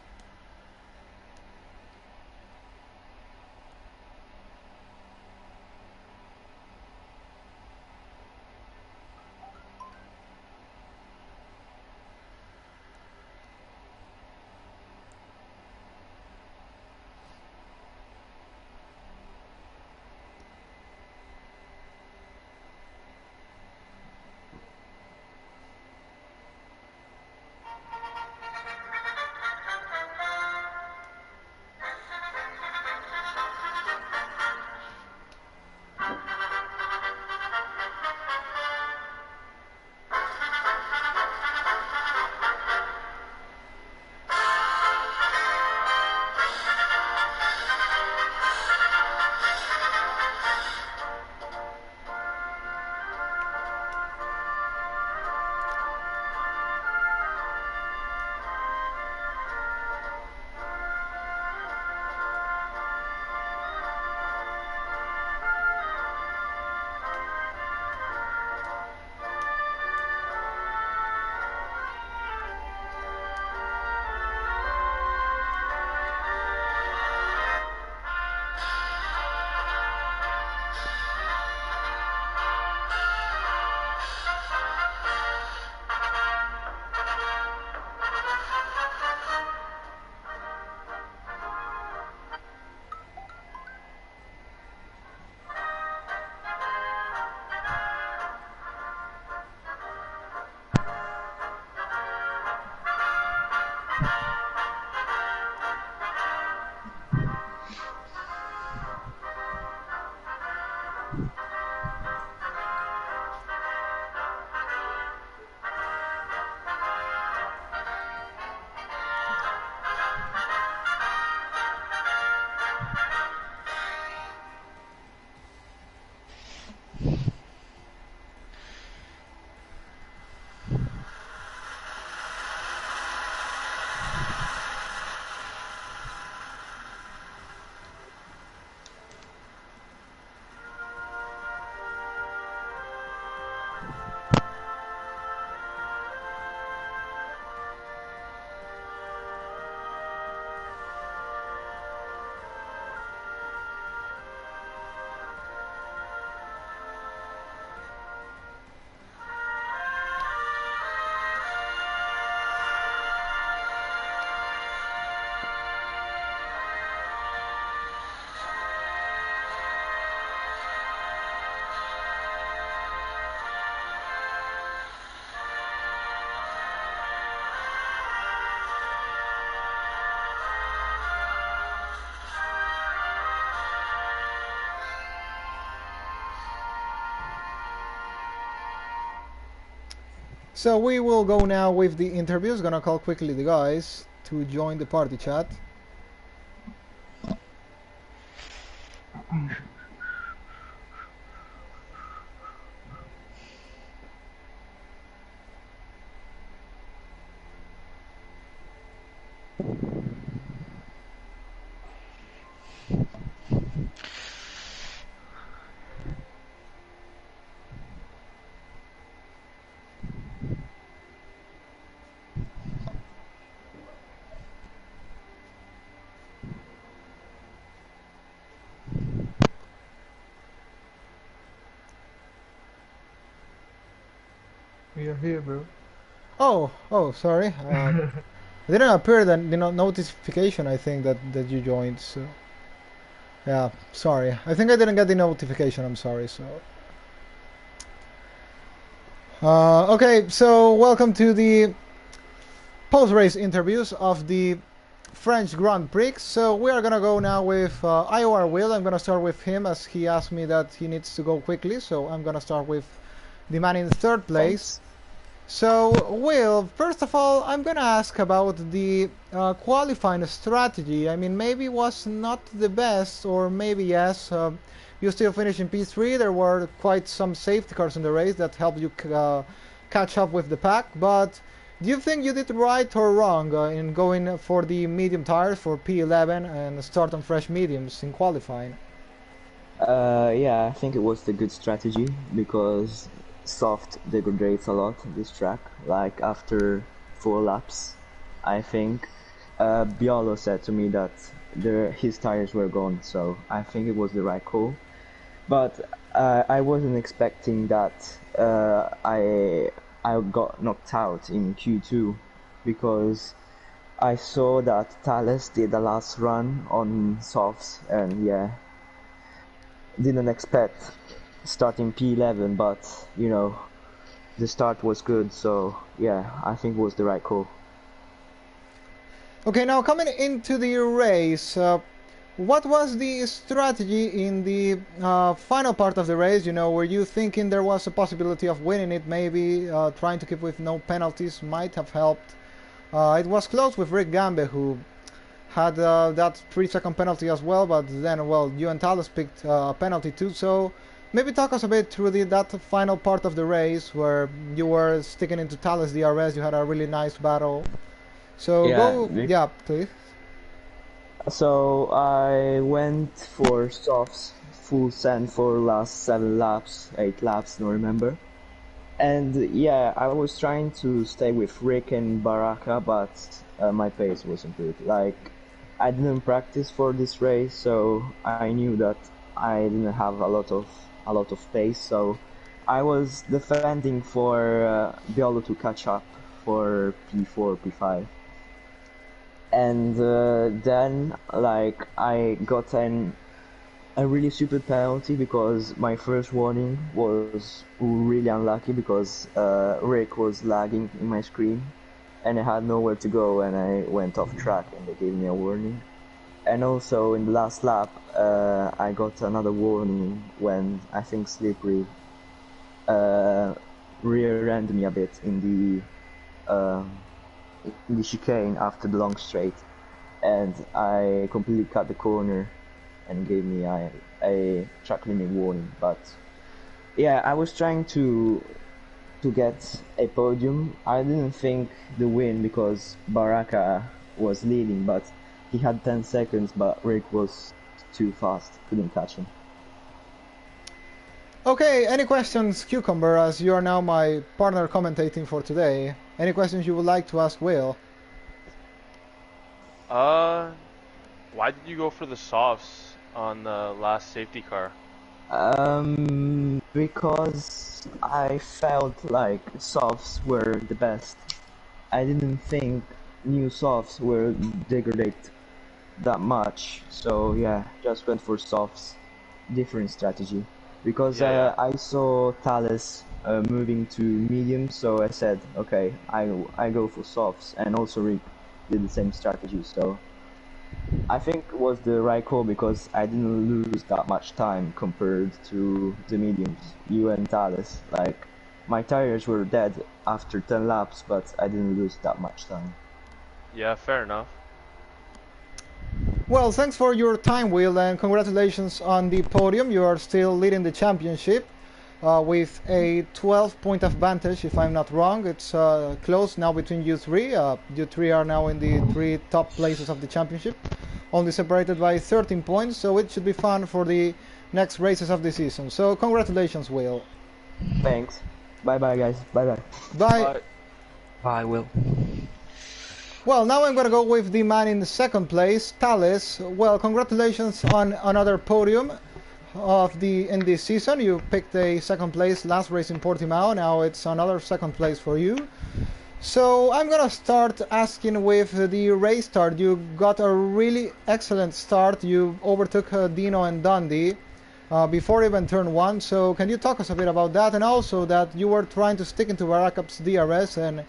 So we will go now with the interviews. Gonna call quickly the guys to join the party chat. We are here, bro. Oh, sorry. It didn't appear that notification. I think that you joined. So yeah, sorry. I think I didn't get the notification. I'm sorry. So okay. So welcome to the post-race interviews of the French Grand Prix. So we are gonna go now with IOR Will. I'm gonna start with him as he asked me that he needs to go quickly. So I'm gonna start with the man in third place. So, Will, first of all, I'm gonna ask about the qualifying strategy. I mean, maybe it was not the best, or maybe yes. You still finished in P3. There were quite some safety cars in the race that helped you catch up with the pack. But do you think you did right or wrong in going for the medium tires for P11 and start on fresh mediums in qualifying? Yeah, I think it was the good strategy because soft degrades a lot this track. Like after 4 laps, I think Biolo said to me that his tires were gone, so I think it was the right call. But I wasn't expecting that I got knocked out in Q2 because I saw that Thales did the last run on softs, and yeah, didn't expect starting P11, but you know, the start was good, so yeah, I think it was the right call. Okay, now coming into the race, what was the strategy in the final part of the race? You know, were you thinking there was a possibility of winning it? Maybe trying to keep with no penalties might have helped. It was close with Rick Gambe, who had that 3-second penalty as well, but then, well, you and Talos picked a penalty too, so maybe talk us a bit through that final part of the race where you were sticking into Talos DRS, you had a really nice battle. So yeah, please. So I went for softs, full send for last 7 laps, 8 laps, don't remember. And yeah, I was trying to stay with Rick and Baraka, but my pace wasn't good. Like, I didn't practice for this race, so I knew that I didn't have a lot of pace. So I was defending for Biolo to catch up for P4, P5. And then, like, I got a really stupid penalty because my first warning was really unlucky because Rick was lagging in my screen and I had nowhere to go and I went off track and they gave me a warning. And also in the last lap I got another warning when I think Slippery rear-ended me a bit in the chicane after the long straight, and I completely cut the corner and gave me a track limit warning. But yeah, I was trying to get a podium. I didn't think the win because Baraka was leading, but he had 10 seconds, but Rick was too fast, couldn't catch him. Okay, any questions, Cucumber, as you are now my partner commentating for today? Any questions you would like to ask Will? Why did you go for the softs on the last safety car? Because I felt like softs were the best. I didn't think new softs were degraded that much, so yeah, just went for softs. Different strategy. Because I saw Thales moving to medium, so I said, okay, I go for softs, and also Rick did the same strategy, so I think it was the right call because I didn't lose that much time compared to the mediums, you and Thales. Like, my tires were dead after 10 laps, but I didn't lose that much time. Yeah, fair enough. Well, thanks for your time, Will, and congratulations on the podium. You are still leading the championship with a 12-point advantage, if I'm not wrong. It's close now between you three. You three are now in the 3 top places of the championship, only separated by 13 points, so it should be fun for the next races of the season. So congratulations, Will. Thanks. Bye-bye, guys. Bye-bye. Bye. Bye, Will. Well, now I'm going to go with the man in the second place, Thales. Well, congratulations on another podium in this season. You picked a second place last race in Portimao. Now it's another second place for you. So I'm going to start asking with the race start. You got a really excellent start. You overtook Dino and Dundee before even turn 1. So can you talk us a bit about that? And also that you were trying to stick into Barakap's DRS and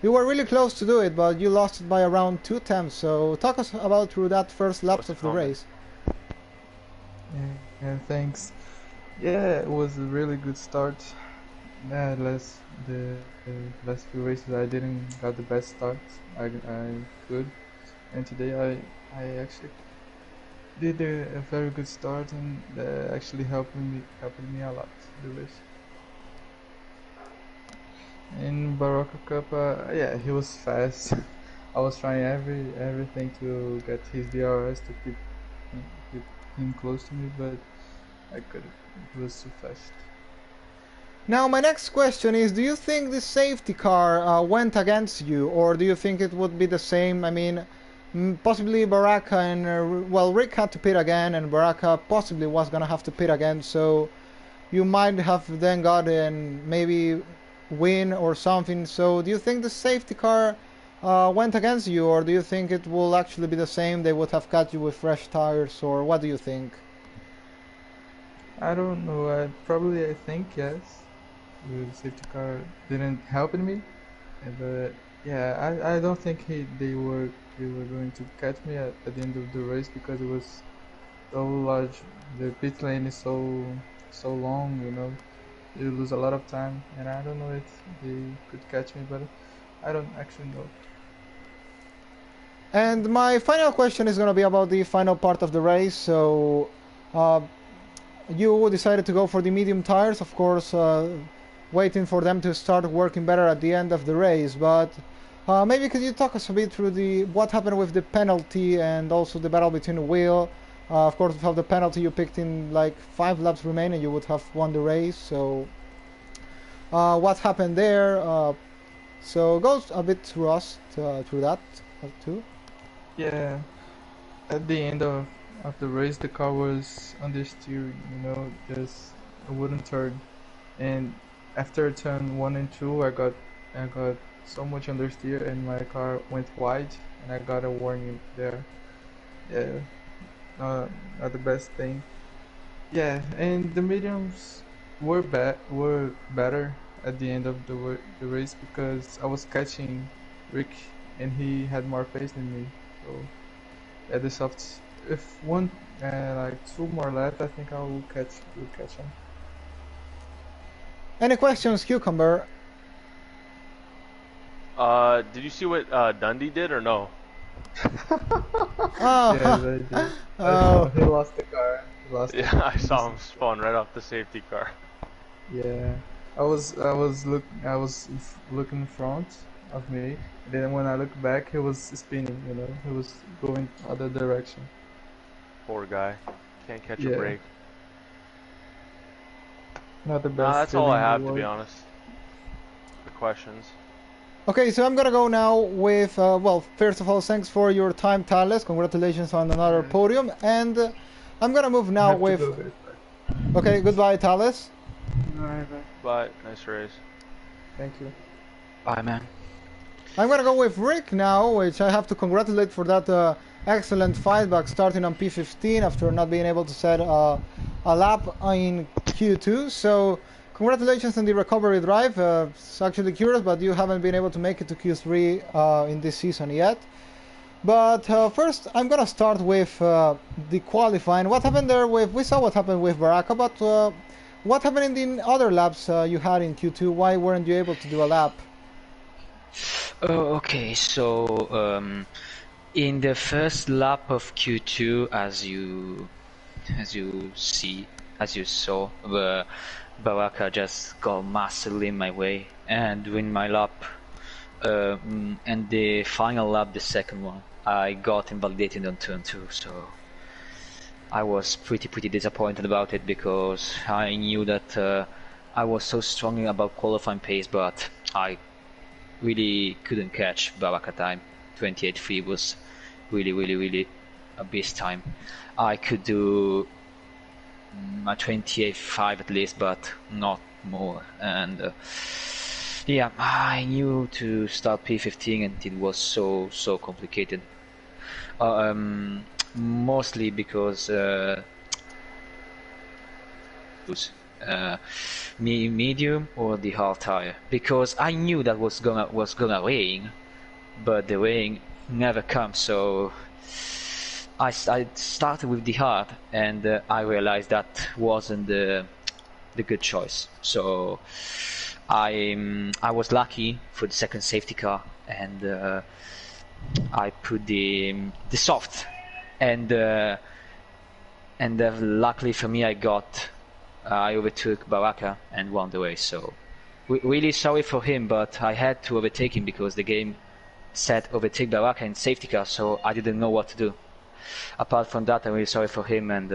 you were really close to do it, but you lost it by around 2 attempts. So talk us about through that first laps of the race. Yeah, thanks. Yeah, it was a really good start. The last few races I didn't got the best start I could, and today I actually did a very good start, and actually helped me a lot the race. In Barocca Cup, yeah, he was fast. I was trying everything to get his DRS to keep him close to me, but I couldn't. He was too fast. Now my next question is, do you think the safety car went against you, or do you think it would be the same? I mean, possibly Baraka and, well, Rick had to pit again, and Baraka possibly was going to have to pit again, so you might have then gotten maybe win or something. So do you think the safety car went against you, or do you think it will actually be the same? They would have cut you with fresh tires, or what do you think? I don't know. I think yes. The safety car didn't help me, but yeah, I don't think they were going to catch me at the end of the race, because it was so large. The pit lane is so long, you know. You lose a lot of time, and I don't know if they could catch me, but I don't actually know. And my final question is going to be about the final part of the race. So you decided to go for the medium tires, of course, waiting for them to start working better at the end of the race. But maybe could you talk us a bit through what happened with the penalty and also the battle between Will? Of course, without the penalty, you picked in like 5 laps remaining, you would have won the race. So what happened there? So go a bit through through that too. Yeah, at the end of the race, the car was understeer, you know, just a wooden turn, and after turn 1 and 2, I got so much understeer, and my car went wide, and I got a warning there. Yeah, not the best thing. Yeah, and the mediums were better at the end of the race, because I was catching Rick, and he had more pace than me. So at the softs, if like 2 more laps, I think I will catch him. Any questions, Cucumber? Did you see what Dundee did or no? Oh, Yeah, I did. Oh. He lost the car. Yeah, I saw him spawn right off the safety car. Yeah, I was looking in front of me. And then when I looked back, he was spinning. You know, he was going other direction. Poor guy. Can't catch a Yeah. break. Not the best. Nah, that's all feeling I in the have, to be world. honest. The questions. Okay, so I'm gonna go now with, well, first of all, thanks for your time, Thales. Congratulations on another podium. And I'm gonna move I now have to with... go, guys. Okay, goodbye, Thales. Bye. But nice race. Thank you. Bye, man. I'm gonna go with Rick now, which I have to congratulate for that excellent fight back starting on P15 after not being able to set a lap in Q2. So congratulations on the recovery drive. It's actually curious, but you haven't been able to make it to Q3 in this season yet. But first, I'm gonna start with the qualifying. What happened there with? We saw what happened with Baraka, but what happened in other laps you had in Q2? Why weren't you able to do a lap? Okay, so in the first lap of Q2, as you saw, the Baraka just got massively in my way, and in my lap, and the final lap, the second one, I got invalidated on turn 2, so I was pretty disappointed about it, because I knew that I was so strong about qualifying pace, but I really couldn't catch Baraka time. 28.3 was really a beast time. I could do a 28.5 at least, but not more. And yeah, I knew to start P15, and it was so complicated. Mostly because medium or the hard tire, because I knew that was gonna rain, but the rain never comes. So I started with the hard, and I realized that wasn't the good choice. So I was lucky for the second safety car, and I put the soft, and luckily for me, I overtook Baraka and won the race. So really sorry for him, but I had to overtake him because the game said overtake Baraka in safety car, so I didn't know what to do. Apart from that, I'm really sorry for him, and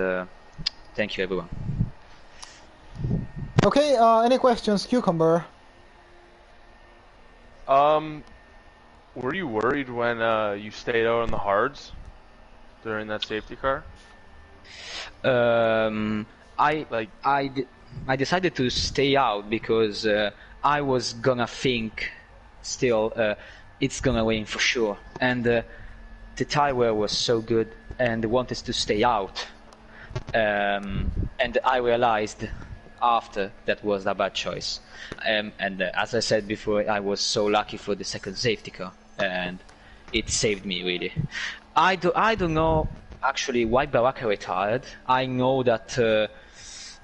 thank you everyone. Okay, any questions, Cucumber? Were you worried when you stayed out on the hards during that safety car? I decided to stay out because I was gonna think still it's gonna rain for sure, and the tire wear was so good and wanted to stay out, and I realized after that was a bad choice, and as I said before, I was so lucky for the second safety car, and it saved me really. I don't know actually why Baraka retired. I know that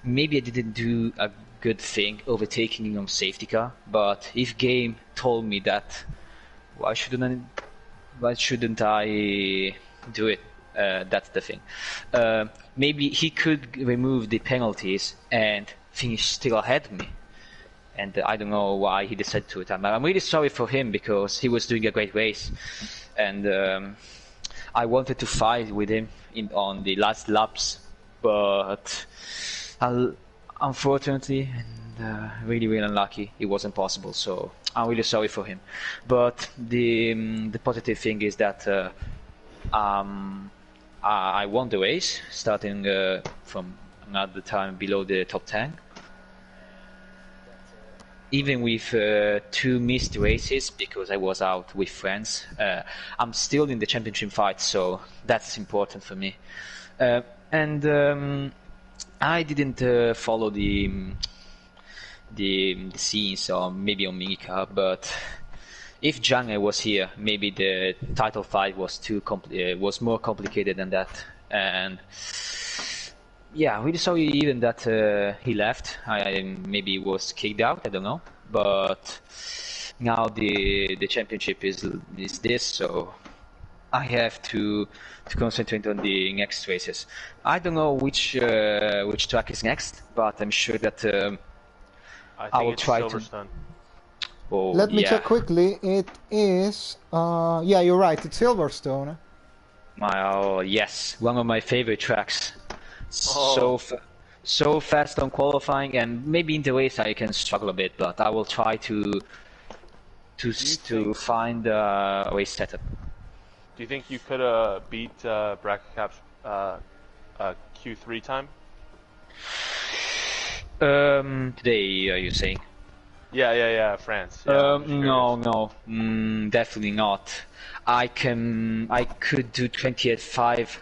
maybe I didn't do a good thing overtaking him on safety car, but if game told me that, why shouldn't I do it? That's the thing. Maybe he could remove the penalties and finish still ahead of me, and I don't know why he decided to retire. I'm really sorry for him because he was doing a great race, and I wanted to fight with him on the last laps, but unfortunately and really unlucky, it wasn't possible. So I'm really sorry for him. But the positive thing is that I won the race, starting from another time below the top 10. Even with 2 missed races because I was out with friends, I'm still in the championship fight, so that's important for me. And I didn't follow the scenes, or maybe on minicar, but if Jange was here, maybe the title fight was was more complicated than that. And yeah, really sorry even that he left. Maybe was kicked out, I don't know. But now the championship is this, so I have to concentrate on the next races. I don't know which track is next, but I'm sure that I will try Silverstone. to. Oh, Let me yeah. check quickly. It is, yeah, you're right. It's Silverstone. Yes, one of my favorite tracks. Oh. So fast on qualifying, and maybe in the race I can struggle a bit, but I will try to find a race setup. Do you think you could beat Bracket Cap's Q3 time? Today, are you saying? Yeah, France. Yeah, No, definitely not. I could do 28.5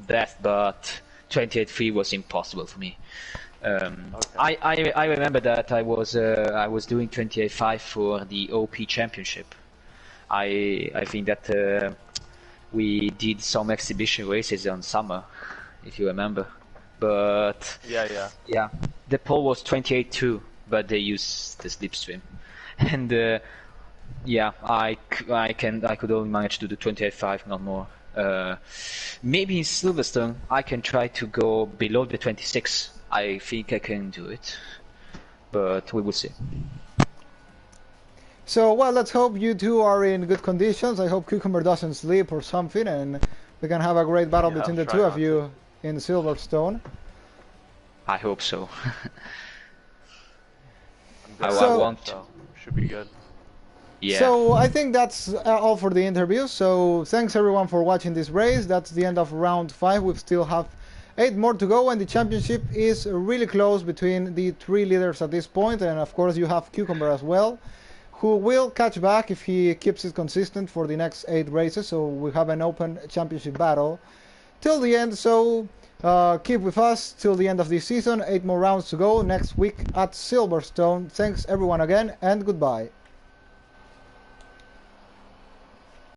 best, but 28.3 was impossible for me. Okay. I remember that I was doing 28.5 for the OP championship. I think that we did some exhibition races on summer, if you remember. but Yeah. yeah, the pole was 28.2, but they used the slipstream, and yeah, I could only manage to do 28.5, not more. Maybe in Silverstone I can try to go below the 26. I think I can do it, but we will see. So, well, let's hope you two are in good conditions. I hope Cucumber doesn't sleep or something, and we can have a great battle Yeah, between I'll the try two of not you in Silverstone. I hope so. I'm I good, want. so should be good. Yeah. So I think that's all for the interview. So thanks everyone for watching this race. That's the end of round 5. We still have 8 more to go, and the championship is really close between the 3 leaders at this point. And of course you have Cucumber as well, who will catch back if he keeps it consistent for the next 8 races. So we have an open championship battle till the end. So keep with us till the end of this season. 8 more rounds to go next week at Silverstone. Thanks everyone again, and goodbye.